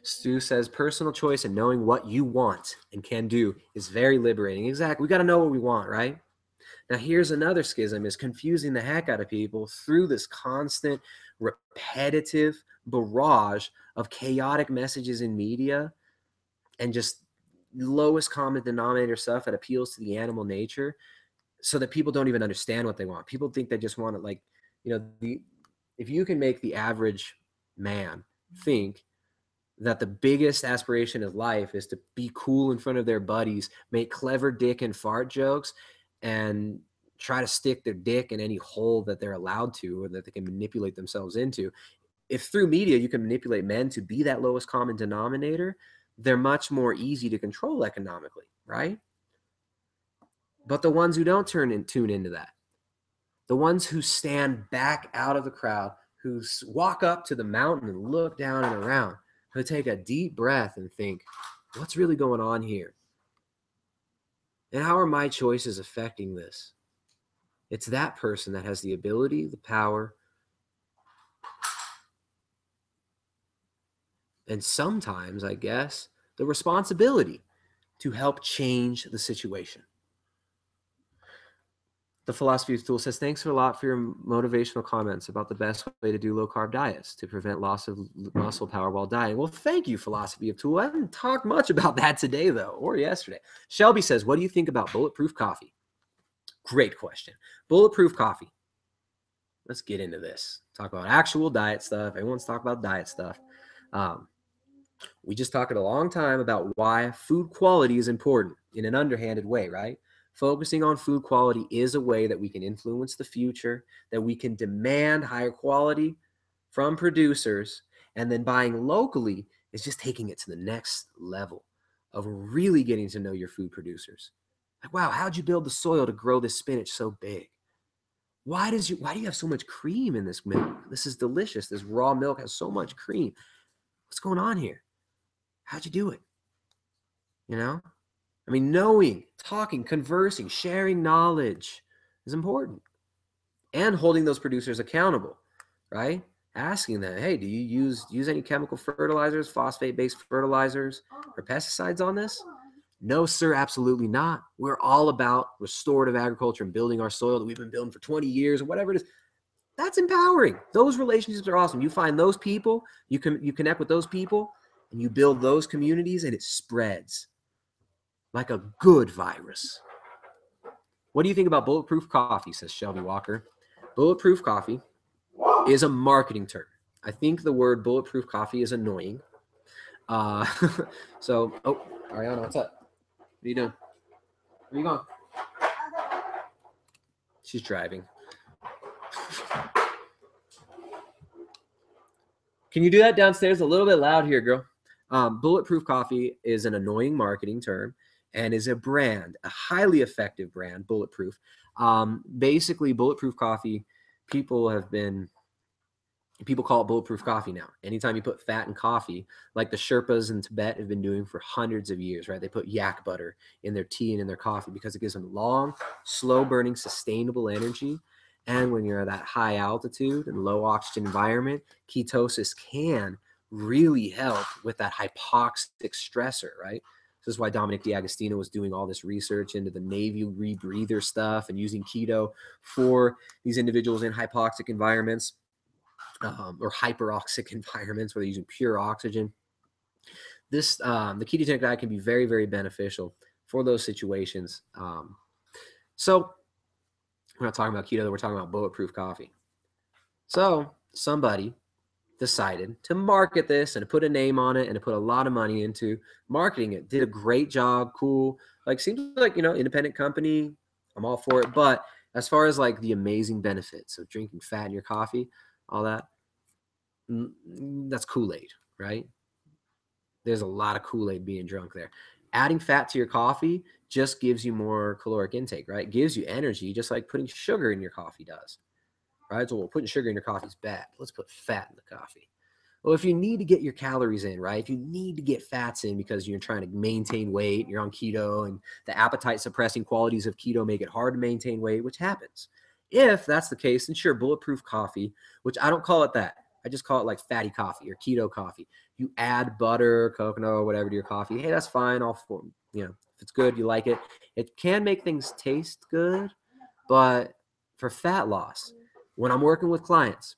Stu says, personal choice and knowing what you want and can do is very liberating. Exactly. We got to know what we want, right? Now, here's another schism, is confusing the heck out of people through this constant, repetitive barrage of chaotic messages in media and just lowest common denominator stuff that appeals to the animal nature, so that people don't even understand what they want. People think they just want to, like, if you can make the average man think that the biggest aspiration of life is to be cool in front of their buddies, make clever dick and fart jokes, and try to stick their dick in any hole that they're allowed to or that they can manipulate themselves into. If through media you can manipulate men to be that lowest common denominator, they're much more easy to control economically, right? But the ones who don't tune into that, the ones who stand back out of the crowd, who walk up to the mountain and look down and around, who take a deep breath and think, what's really going on here? And how are my choices affecting this? It's that person that has the ability, the power, and sometimes, I guess, the responsibility to help change the situation. The Philosophy of Tool says, thanks a lot for your motivational comments about the best way to do low-carb diets to prevent loss of muscle power while dieting. Well, thank you, Philosophy of Tool. I haven't talked much about that today, though, or yesterday. Shelby says, what do you think about bulletproof coffee? Great question. Bulletproof coffee. Let's get into this. Talk about actual diet stuff. Everyone's talking about diet stuff. We just talked a long time about why food quality is important in an underhanded way, right? Focusing on food quality is a way that we can influence the future, that we can demand higher quality from producers, and then buying locally is just taking it to the next level of really getting to know your food producers. Like, wow, how'd you build the soil to grow this spinach so big? Why do you have so much cream in this milk? This is delicious. This raw milk has so much cream. What's going on here? How'd you do it? You know? I mean, knowing, talking, conversing, sharing knowledge is important. And holding those producers accountable, right? Asking them, hey, do you use any chemical fertilizers, phosphate-based fertilizers, or pesticides on this? No, sir, absolutely not. We're all about restorative agriculture and building our soil that we've been building for 20 years or whatever it is. That's empowering. Those relationships are awesome. You find those people, you connect with those people, and you build those communities, and it spreads like a good virus. What do you think about bulletproof coffee, says Shelby Walker. Bulletproof coffee is a marketing term. I think the word bulletproof coffee is annoying. So, Ariana, what's up? What are you doing? Where are you going? She's driving. Can you do that downstairs a little bit loud here, girl? Bulletproof coffee is an annoying marketing term and is a brand, a highly effective brand, Bulletproof. Basically, Bulletproof coffee, people call it bulletproof coffee now. Anytime you put fat in coffee, like the Sherpas in Tibet have been doing for hundreds of years, right? They put yak butter in their tea and in their coffee because it gives them long, slow burning, sustainable energy. And when you're at that high altitude and low oxygen environment, ketosis can really help with that hypoxic stressor, right? This is why Dominic D'Agostino was doing all this research into the Navy rebreather stuff and using keto for these individuals in hypoxic environments. Or hyperoxic environments where they're using pure oxygen. The ketogenic diet can be very, very beneficial for those situations. So we're not talking about keto, we're talking about bulletproof coffee. So somebody decided to market this and to put a name on it and to put a lot of money into marketing it. Did a great job, cool. Like, seems like, independent company, I'm all for it. But as far as like the amazing benefits of drinking fat in your coffee, all that, that's Kool-Aid, right? There's a lot of Kool-Aid being drunk there. Adding fat to your coffee just gives you more caloric intake, right? It gives you energy, just like putting sugar in your coffee does, right? So putting sugar in your coffee is bad. Let's put fat in the coffee. Well, if you need to get your calories in, right? If you need to get fats in because you're trying to maintain weight, you're on keto, and the appetite suppressing qualities of keto make it hard to maintain weight, which happens. If that's the case, then sure, bulletproof coffee, which I don't call it that. I just call it like fatty coffee or keto coffee. You add butter, coconut, or whatever to your coffee. Hey, that's fine. If it's good, you like it. It can make things taste good, but for fat loss, when I'm working with clients,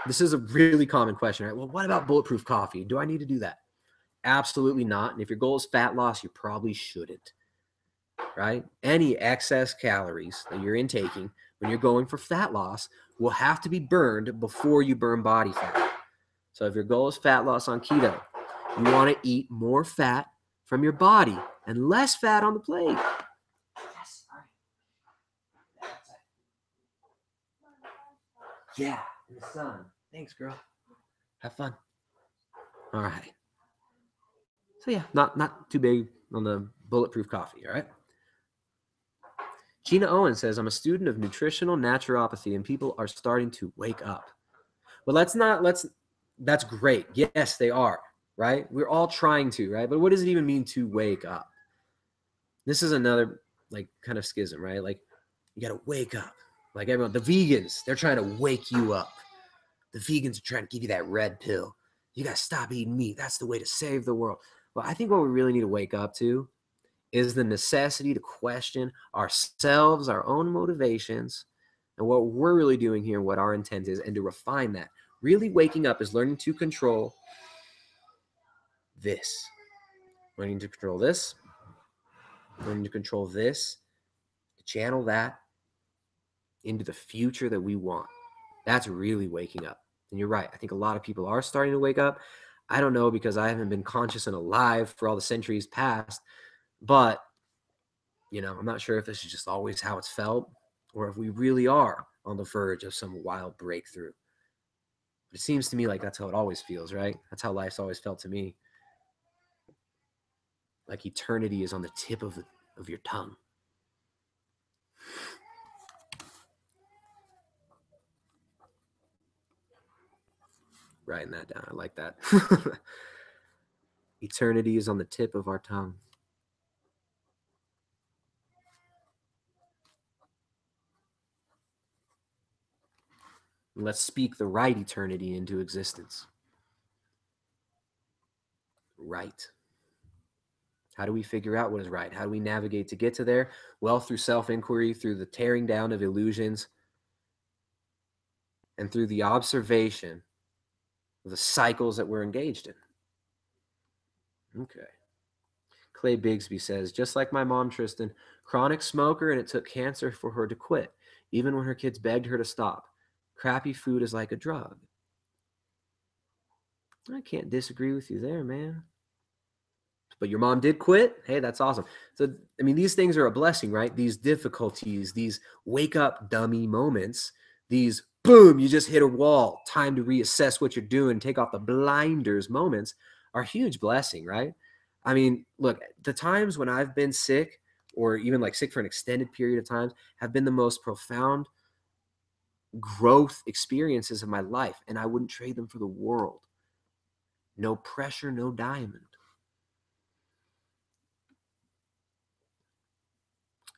this is a really common question, right? Well, what about bulletproof coffee? Do I need to do that? Absolutely not. And if your goal is fat loss, you probably shouldn't, right? Any excess calories that you're intaking when you're going for fat loss will have to be burned before you burn body fat. So if your goal is fat loss on keto, you want to eat more fat from your body and less fat on the plate. Yes, all right. Yeah, in the sun. Thanks, girl. Have fun. All right. So yeah, not too big on the bulletproof coffee, all right? Gina Owen says, I'm a student of nutritional naturopathy and people are starting to wake up. Well, that's great. Yes, they are, right? We're all trying to, right? But what does it even mean to wake up? This is another like kind of schism, right? Like, you got to wake up. Like everyone, the vegans, they're trying to wake you up. The vegans are trying to give you that red pill. You got to stop eating meat. That's the way to save the world. Well, I think what we really need to wake up to is the necessity to question ourselves, our own motivations, and what we're really doing here, what our intent is, and to refine that. Really waking up is learning to control this. Learning to control this. Learning to control this. To channel that into the future that we want. That's really waking up. And you're right. I think a lot of people are starting to wake up. I don't know because I haven't been conscious and alive for all the centuries past. But, I'm not sure if this is just always how it's felt or if we really are on the verge of some wild breakthrough. But it seems to me like that's how it always feels, right? That's how life's always felt to me. Like eternity is on the tip of your tongue. Writing that down. I like that. Eternity is on the tip of our tongue. And let's speak the right eternity into existence. Right. How do we figure out what is right? How do we navigate to get to there? Well, through self-inquiry, through the tearing down of illusions, and through the observation of the cycles that we're engaged in. Okay. Clay Bigsby says, just like my mom, Tristan, chronic smoker, and it took cancer for her to quit, even when her kids begged her to stop. Crappy food is like a drug. I can't disagree with you there, man. But your mom did quit. Hey, that's awesome. So, these things are a blessing, right? These difficulties, these wake up dummy moments, these boom, you just hit a wall. Time to reassess what you're doing, take off the blinders moments are a huge blessing, right? I mean, look, the times when I've been sick or even like sick for an extended period of time have been the most profound growth experiences of my life, and I wouldn't trade them for the world. No pressure, no diamond.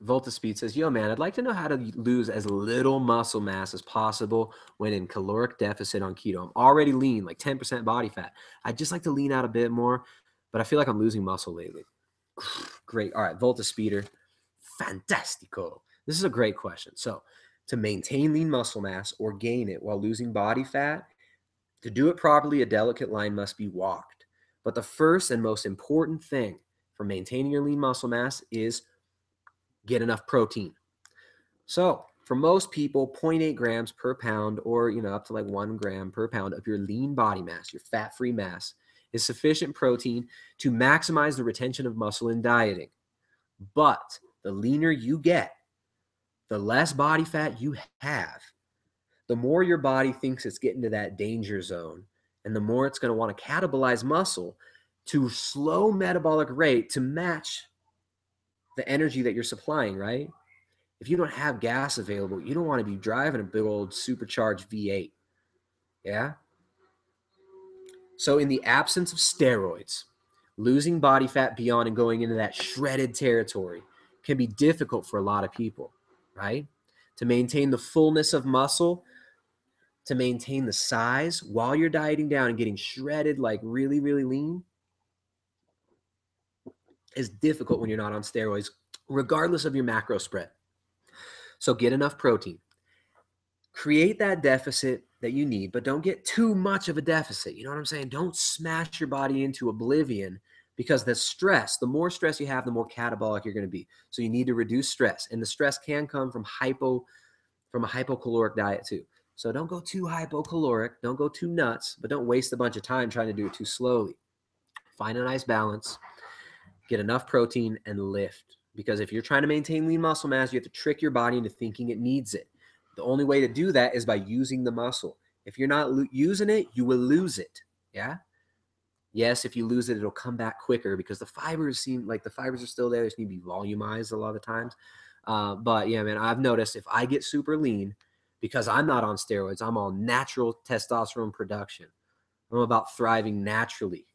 Volta Speed says, yo, man, I'd like to know how to lose as little muscle mass as possible when in caloric deficit on keto. I'm already lean, like 10% body fat. I'd just like to lean out a bit more, but I feel like I'm losing muscle lately. Great. All right, Volta Speeder. Fantastico. This is a great question. So to maintain lean muscle mass or gain it while losing body fat, to do it properly, a delicate line must be walked. But the first and most important thing for maintaining your lean muscle mass is get enough protein. So for most people, 0.8 grams per pound or, up to like 1 gram per pound of your lean body mass, your fat-free mass, is sufficient protein to maximize the retention of muscle in dieting. But the leaner you get, the less body fat you have, the more your body thinks it's getting to that danger zone, and the more it's going to want to catabolize muscle to slow metabolic rate to match the energy that you're supplying, right? If you don't have gas available, you don't want to be driving a big old supercharged V8. Yeah? So in the absence of steroids, losing body fat beyond and going into that shredded territory can be difficult for a lot of people, right? To maintain the fullness of muscle, to maintain the size while you're dieting down and getting shredded like really, really lean is difficult when you're not on steroids, regardless of your macro spread. So get enough protein. Create that deficit that you need, but don't get too much of a deficit. You know what I'm saying? Don't smash your body into oblivion, because the stress, the more stress you have, the more catabolic you're going to be. So you need to reduce stress. And the stress can come from a hypocaloric diet too. So don't go too hypocaloric, don't go too nuts, but don't waste a bunch of time trying to do it too slowly. Find a nice balance, get enough protein, and lift. Because if you're trying to maintain lean muscle mass, you have to trick your body into thinking it needs it. The only way to do that is by using the muscle. If you're not using it, you will lose it. Yeah? Yes, if you lose it, it'll come back quicker because the fibers seem like the fibers are still there. They just need to be volumized a lot of the times. But yeah, man, I've noticed if I get super lean, because I'm not on steroids, I'm on natural testosterone production. I'm about thriving naturally.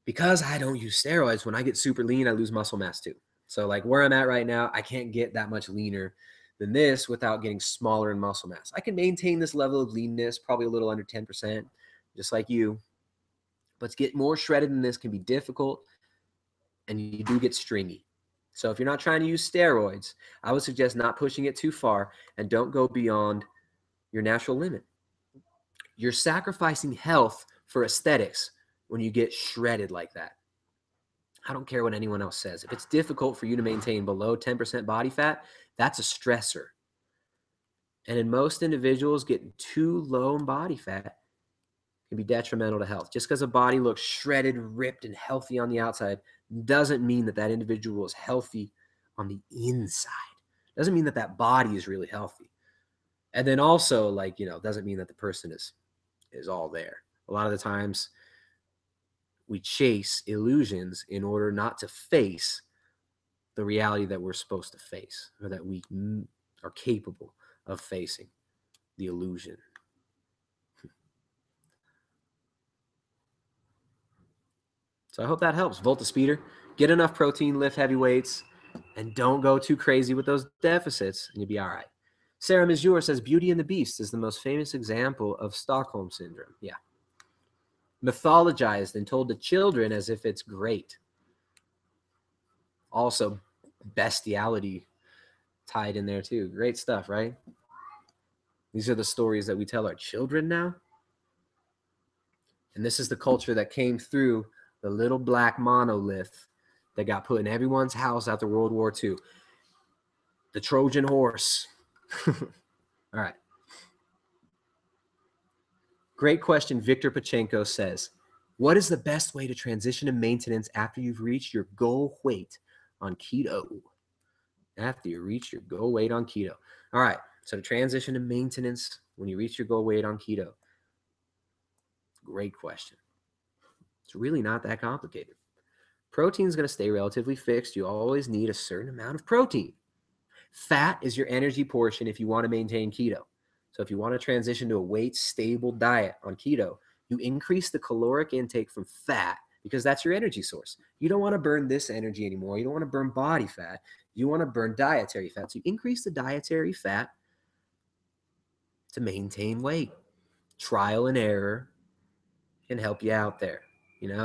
Because I don't use steroids, when I get super lean, I lose muscle mass too. So like where I'm at right now, I can't get that much leaner than this without getting smaller in muscle mass. I can maintain this level of leanness, probably a little under 10%, just like you. But to get more shredded than this can be difficult, and you do get stringy. So if you're not trying to use steroids, I would suggest not pushing it too far and don't go beyond your natural limit. You're sacrificing health for aesthetics when you get shredded like that. I don't care what anyone else says. If it's difficult for you to maintain below 10% body fat, that's a stressor. And in most individuals, getting too low in body fat can be detrimental to health. Just because a body looks shredded, ripped, and healthy on the outside doesn't mean that that individual is healthy on the inside. Doesn't mean that that body is really healthy. And then also, doesn't mean that the person is all there. A lot of the times we chase illusions in order not to face the reality that we're supposed to face, or that we are capable of facing, the illusion. So I hope that helps. Volta Speeder, get enough protein, lift heavy weights, and don't go too crazy with those deficits, and you'll be all right. Sarah Mazur says, Beauty and the Beast is the most famous example of Stockholm Syndrome. Yeah. Mythologized and told to children as if it's great. Also, bestiality tied in there too. Great stuff, right? These are the stories that we tell our children now. And this is the culture that came through the little black monolith that got put in everyone's house after World War II. The Trojan horse. All right. Great question. Victor Pachenko says, what is the best way to transition to maintenance after you've reached your goal weight on keto? After you reach your goal weight on keto. All right. So to transition to maintenance when you reach your goal weight on keto, great question. It's really not that complicated. Protein is going to stay relatively fixed. You always need a certain amount of protein. Fat is your energy portion if you want to maintain keto. So if you want to transition to a weight-stable diet on keto, you increase the caloric intake from fat because that's your energy source. You don't want to burn this energy anymore. You don't want to burn body fat. You want to burn dietary fat. So you increase the dietary fat to maintain weight. Trial and error can help you out there.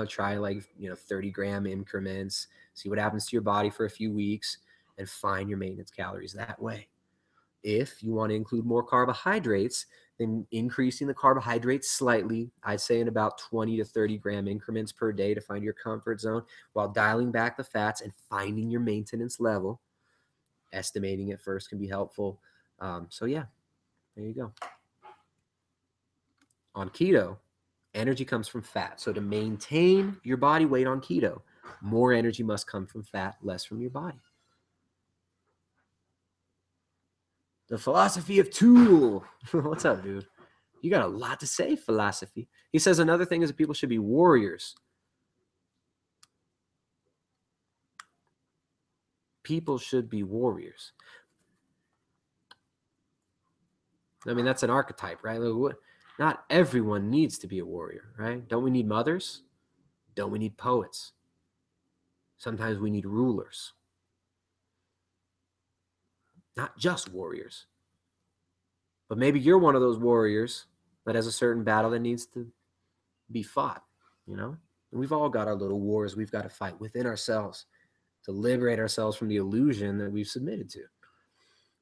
Try 30-gram increments, see what happens to your body for a few weeks, and find your maintenance calories that way. If you want to include more carbohydrates, then increasing the carbohydrates slightly, I'd say in about 20 to 30 gram increments per day to find your comfort zone, while dialing back the fats and finding your maintenance level. Estimating it first can be helpful. So yeah, there you go. On keto, energy comes from fat. So to maintain your body weight on keto, more energy must come from fat, less from your body. The philosophy of Tool. What's up, dude? You got a lot to say, philosophy. He says another thing is that people should be warriors. People should be warriors. I mean, that's an archetype, right? Not everyone needs to be a warrior, right? Don't we need mothers? Don't we need poets? Sometimes we need rulers. Not just warriors. But maybe you're one of those warriors that has a certain battle that needs to be fought, And we've all got our little wars we've got to fight within ourselves to liberate ourselves from the illusion that we've submitted to.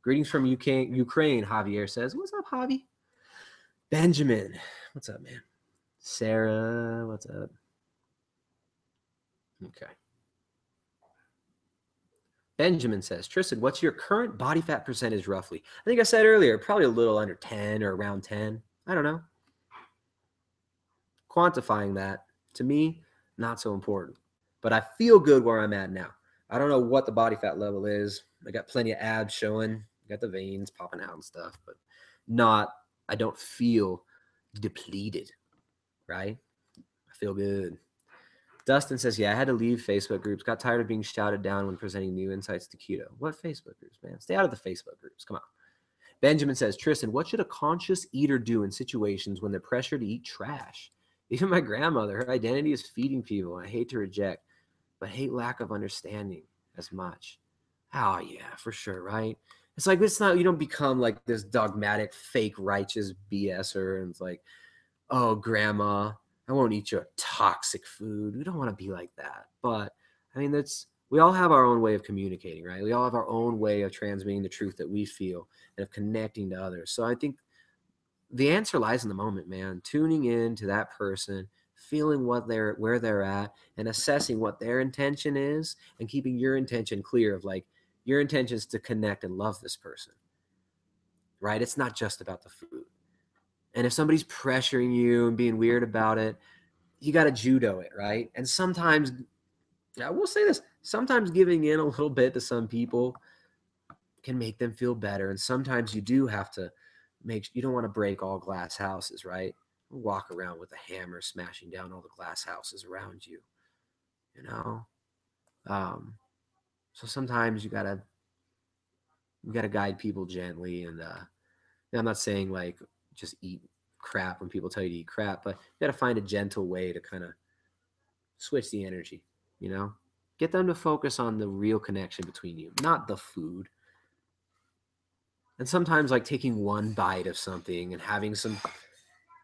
Greetings from Ukraine, Javier says. What's up, Javi? Benjamin, what's up, man? Sarah, what's up? Okay. Benjamin says, Tristan, what's your current body fat percentage roughly? I think I said earlier, probably a little under 10 or around 10. I don't know. Quantifying that, to me, not so important. But I feel good where I'm at now. I don't know what the body fat level is. I got plenty of abs showing. Got the veins popping out and stuff, but I don't feel depleted, right? I feel good. Dustin says, yeah, I had to leave Facebook groups. Got tired of being shouted down when presenting new insights to keto. What Facebook groups, man? Stay out of the Facebook groups. Come on. Benjamin says, Tristan, what should a conscious eater do in situations when they're pressured to eat trash? Even my grandmother, her identity is feeding people. I hate to reject, but hate lack of understanding as much. Oh, yeah, for sure, right? It's like, you don't become like this dogmatic, fake, righteous BSer. And it's like, oh, grandma, I won't eat your toxic food. We don't want to be like that. But I mean, we all have our own way of communicating, right? We all have our own way of transmitting the truth that we feel and of connecting to others. So I think the answer lies in the moment, man. Tuning in to that person, feeling where they're at, and assessing what their intention is, and keeping your intention clear of like your intention is to connect and love this person, right? It's not just about the food. And if somebody's pressuring you and being weird about it, you got to judo it, right? And sometimes, I will say this, sometimes giving in a little bit to some people can make them feel better. And sometimes you do have to you don't want to break all glass houses, right? Walk around with a hammer smashing down all the glass houses around you, So sometimes you gotta guide people gently. And I'm not saying like just eat crap when people tell you to eat crap, but you gotta find a gentle way to kind of switch the energy, get them to focus on the real connection between you, not the food. And sometimes like taking one bite of something and having some,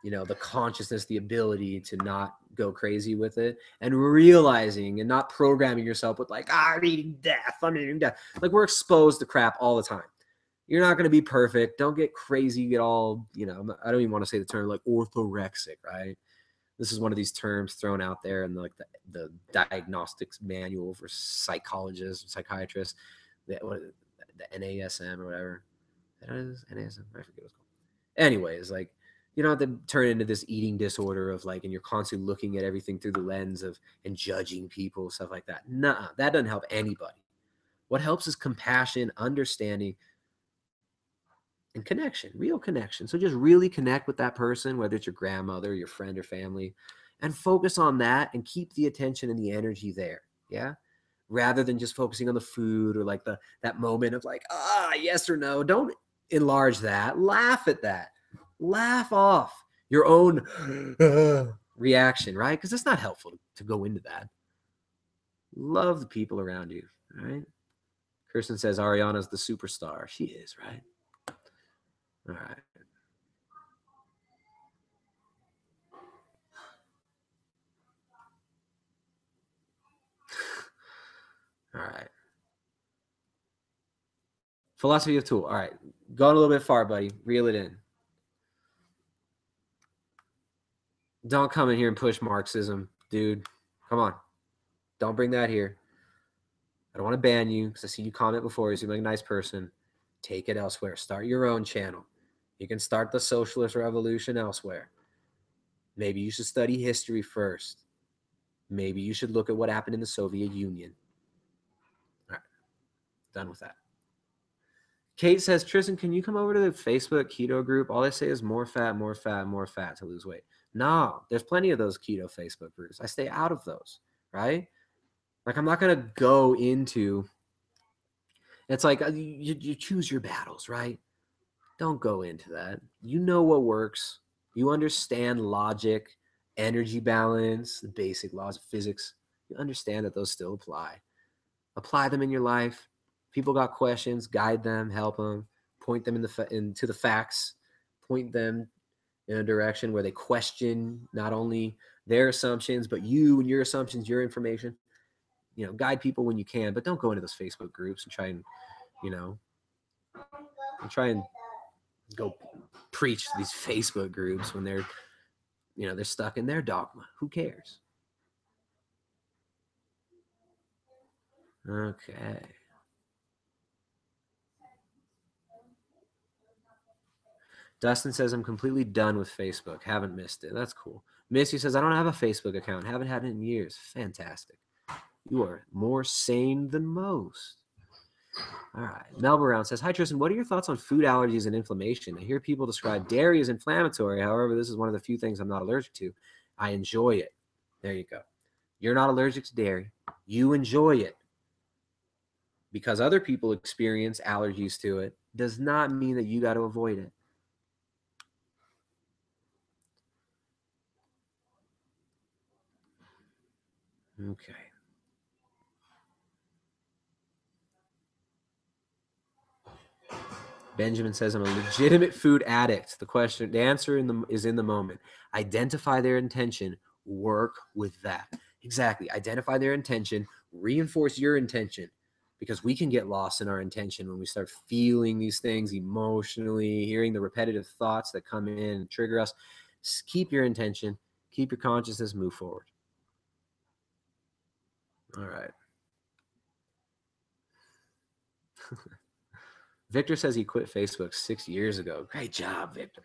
the consciousness, the ability to not go crazy with it, and realizing and not programming yourself with like, I'm eating death. Like, we're exposed to crap all the time. You're not going to be perfect. Don't get crazy, get all, I don't even want to say the term like orthorexic, right? This is one of these terms thrown out there in like the diagnostics manual for psychologists, psychiatrists, the NASM or whatever. That is NASM. I forget what it's called. Anyways, like, you don't have to turn into this eating disorder of like, and you're constantly looking at everything through the lens of and judging people, stuff like that. Nah, that doesn't help anybody. What helps is compassion, understanding, and connection, real connection. So just really connect with that person, whether it's your grandmother, your friend or family, and focus on that and keep the attention and the energy there. Yeah. Rather than just focusing on the food or like that moment of like, yes or no. Don't enlarge that. Laugh at that. Laugh off your own reaction, right? Because it's not helpful to go into that. Love the people around you, right? Kirsten says Ariana's the superstar. She is, right? All right. All right. Philosophy of tool. All right. Going a little bit far, buddy. Reel it in. Don't come in here and push Marxism, dude. Come on. Don't bring that here. I don't want to ban you because I see you comment before. You seem like a nice person. Take it elsewhere. Start your own channel. You can start the socialist revolution elsewhere. Maybe you should study history first. Maybe you should look at what happened in the Soviet Union. All right. Done with that. Kate says, Tristan, can you come over to the Facebook keto group? All they say is more fat, more fat, more fat to lose weight. No, there's plenty of those keto Facebook groups. I stay out of those, right? Like, I'm not going to go into, it's like you choose your battles, right? Don't go into that. You know what works. You understand logic, energy balance, the basic laws of physics. You understand that those still apply. Apply them in your life. People got questions, guide them, help them, point them into the facts, point them in a direction where they question not only their assumptions, but you and your assumptions, your information. You know, guide people when you can, but don't go into those Facebook groups and try and, you know, go preach to these Facebook groups when they're, you know, they're stuck in their dogma. Who cares? Okay. Dustin says, I'm completely done with Facebook. Haven't missed it. That's cool. Missy says, I don't have a Facebook account. Haven't had it in years. Fantastic. You are more sane than most. All right. Mel Brown says, hi, Tristan. What are your thoughts on food allergies and inflammation? I hear people describe dairy as inflammatory. However, this is one of the few things I'm not allergic to. I enjoy it. There you go. You're not allergic to dairy. You enjoy it. Because other people experience allergies to it does not mean that you got to avoid it. Okay. Benjamin says, I'm a legitimate food addict. The answer is in the moment. Identify their intention. Work with that. Exactly. Identify their intention. Reinforce your intention. Because we can get lost in our intention when we start feeling these things emotionally, hearing the repetitive thoughts that come in and trigger us. Just keep your intention. Keep your consciousness. Move forward. All right. Victor says he quit Facebook 6 years ago. Great job, Victor.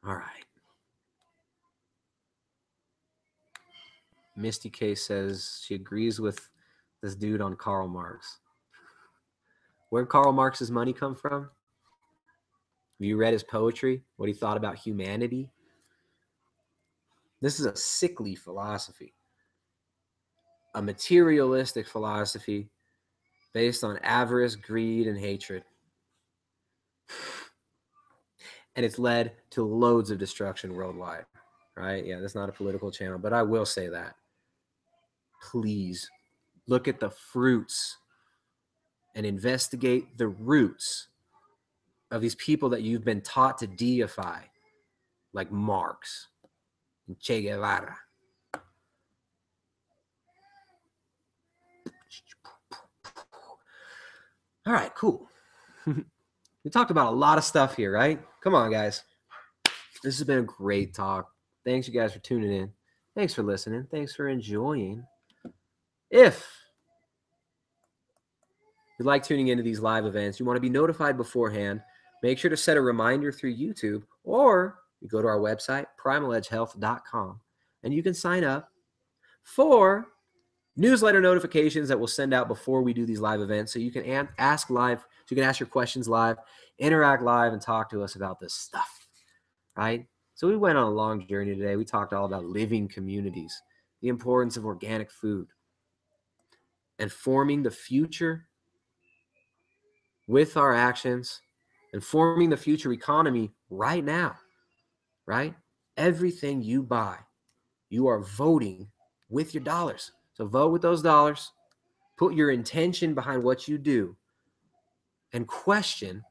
All right. Misty K says she agrees with this dude on Karl Marx. Where'd Karl Marx's money come from? Have you read his poetry? What he thought about humanity? This is a sickly philosophy. A materialistic philosophy based on avarice, greed, and hatred. And it's led to loads of destruction worldwide, right? Yeah, that's not a political channel, but I will say that. Please look at the fruits and investigate the roots of these people that you've been taught to deify, like Marx and Che Guevara. All right, cool. We talked about a lot of stuff here, right? Come on, guys. This has been a great talk. Thanks, you guys, for tuning in. Thanks for listening. Thanks for enjoying. If you like tuning into these live events, you want to be notified beforehand, make sure to set a reminder through YouTube, or you go to our website, primaledgehealth.com, and you can sign up for newsletter notifications that we'll send out before we do these live events. So you can ask live, so you can ask your questions live, interact live, and talk to us about this stuff, right? So we went on a long journey today. We talked all about living communities, the importance of organic food, and forming the future with our actions, and forming the future economy right now, right? Everything you buy, you are voting with your dollars. So vote with those dollars, put your intention behind what you do, and question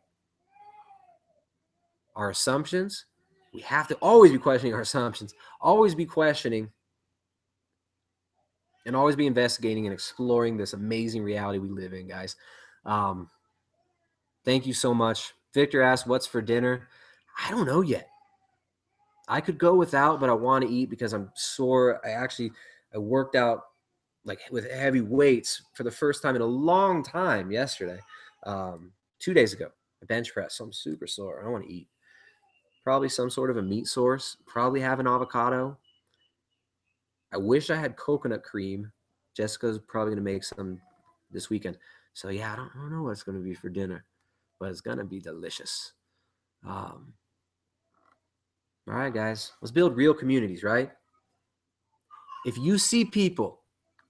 our assumptions. We have to always be questioning our assumptions, always be questioning, and always be investigating and exploring this amazing reality we live in, guys. Thank you so much. Victor asked, what's for dinner? I don't know yet. I could go without, but I want to eat because I'm sore. I worked out like with heavy weights for the first time in a long time yesterday, 2 days ago, a bench press. So I'm super sore. I want to eat. Probably some sort of a meat source. Probably have an avocado. I wish I had coconut cream. Jessica's probably going to make some this weekend. So yeah, I don't know what it's going to be for dinner, but it's going to be delicious. All right, guys, let's build real communities, right? If you see people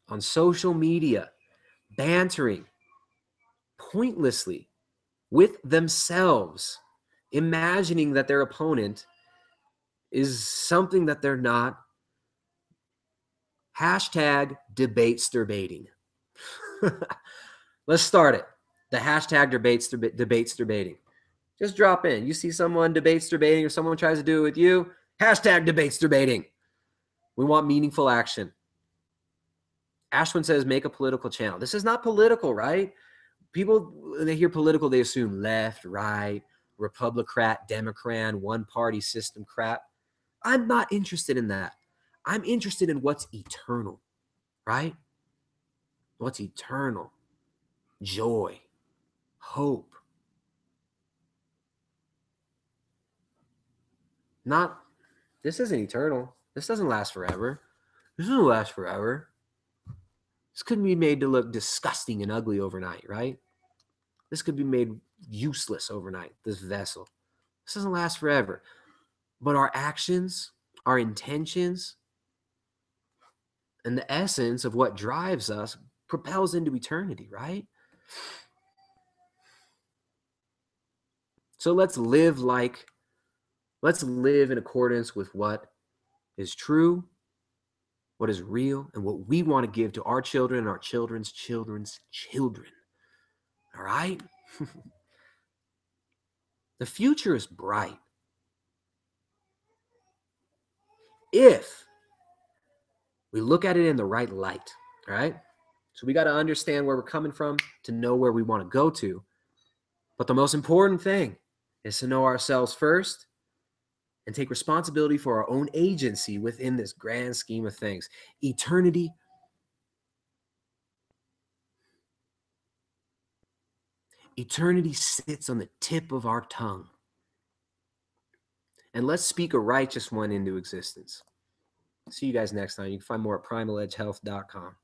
on social media bantering pointlessly with themselves, imagining that their opponent is something that they're not, hashtag debatesturbating. Let's start it. The hashtag debatesturbating. Just drop in. You see someone debatesturbating or someone tries to do it with you, hashtag debatesturbating. We want meaningful action. Ashwin says, make a political channel. This is not political, right? People, when they hear political, they assume left, right, Republican, Democrat, one-party system crap. I'm not interested in that. I'm interested in what's eternal, right? What's eternal? Joy, hope. Not, this isn't eternal. This doesn't last forever. This doesn't last forever. This couldn't be made to look disgusting and ugly overnight, right? This could be made useless overnight, this vessel. This doesn't last forever. But our actions, our intentions, and the essence of what drives us propels into eternity, right? So let's live in accordance with what is true, what is real, and what we want to give to our children and our children's children's children. All right? The future is bright. If we look at it in the right light, all right? So we got to understand where we're coming from to know where we want to go to. But the most important thing is to know ourselves first and take responsibility for our own agency within this grand scheme of things. Eternity sits on the tip of our tongue. And let's speak a righteous one into existence. See you guys next time. You can find more at primaledgehealth.com.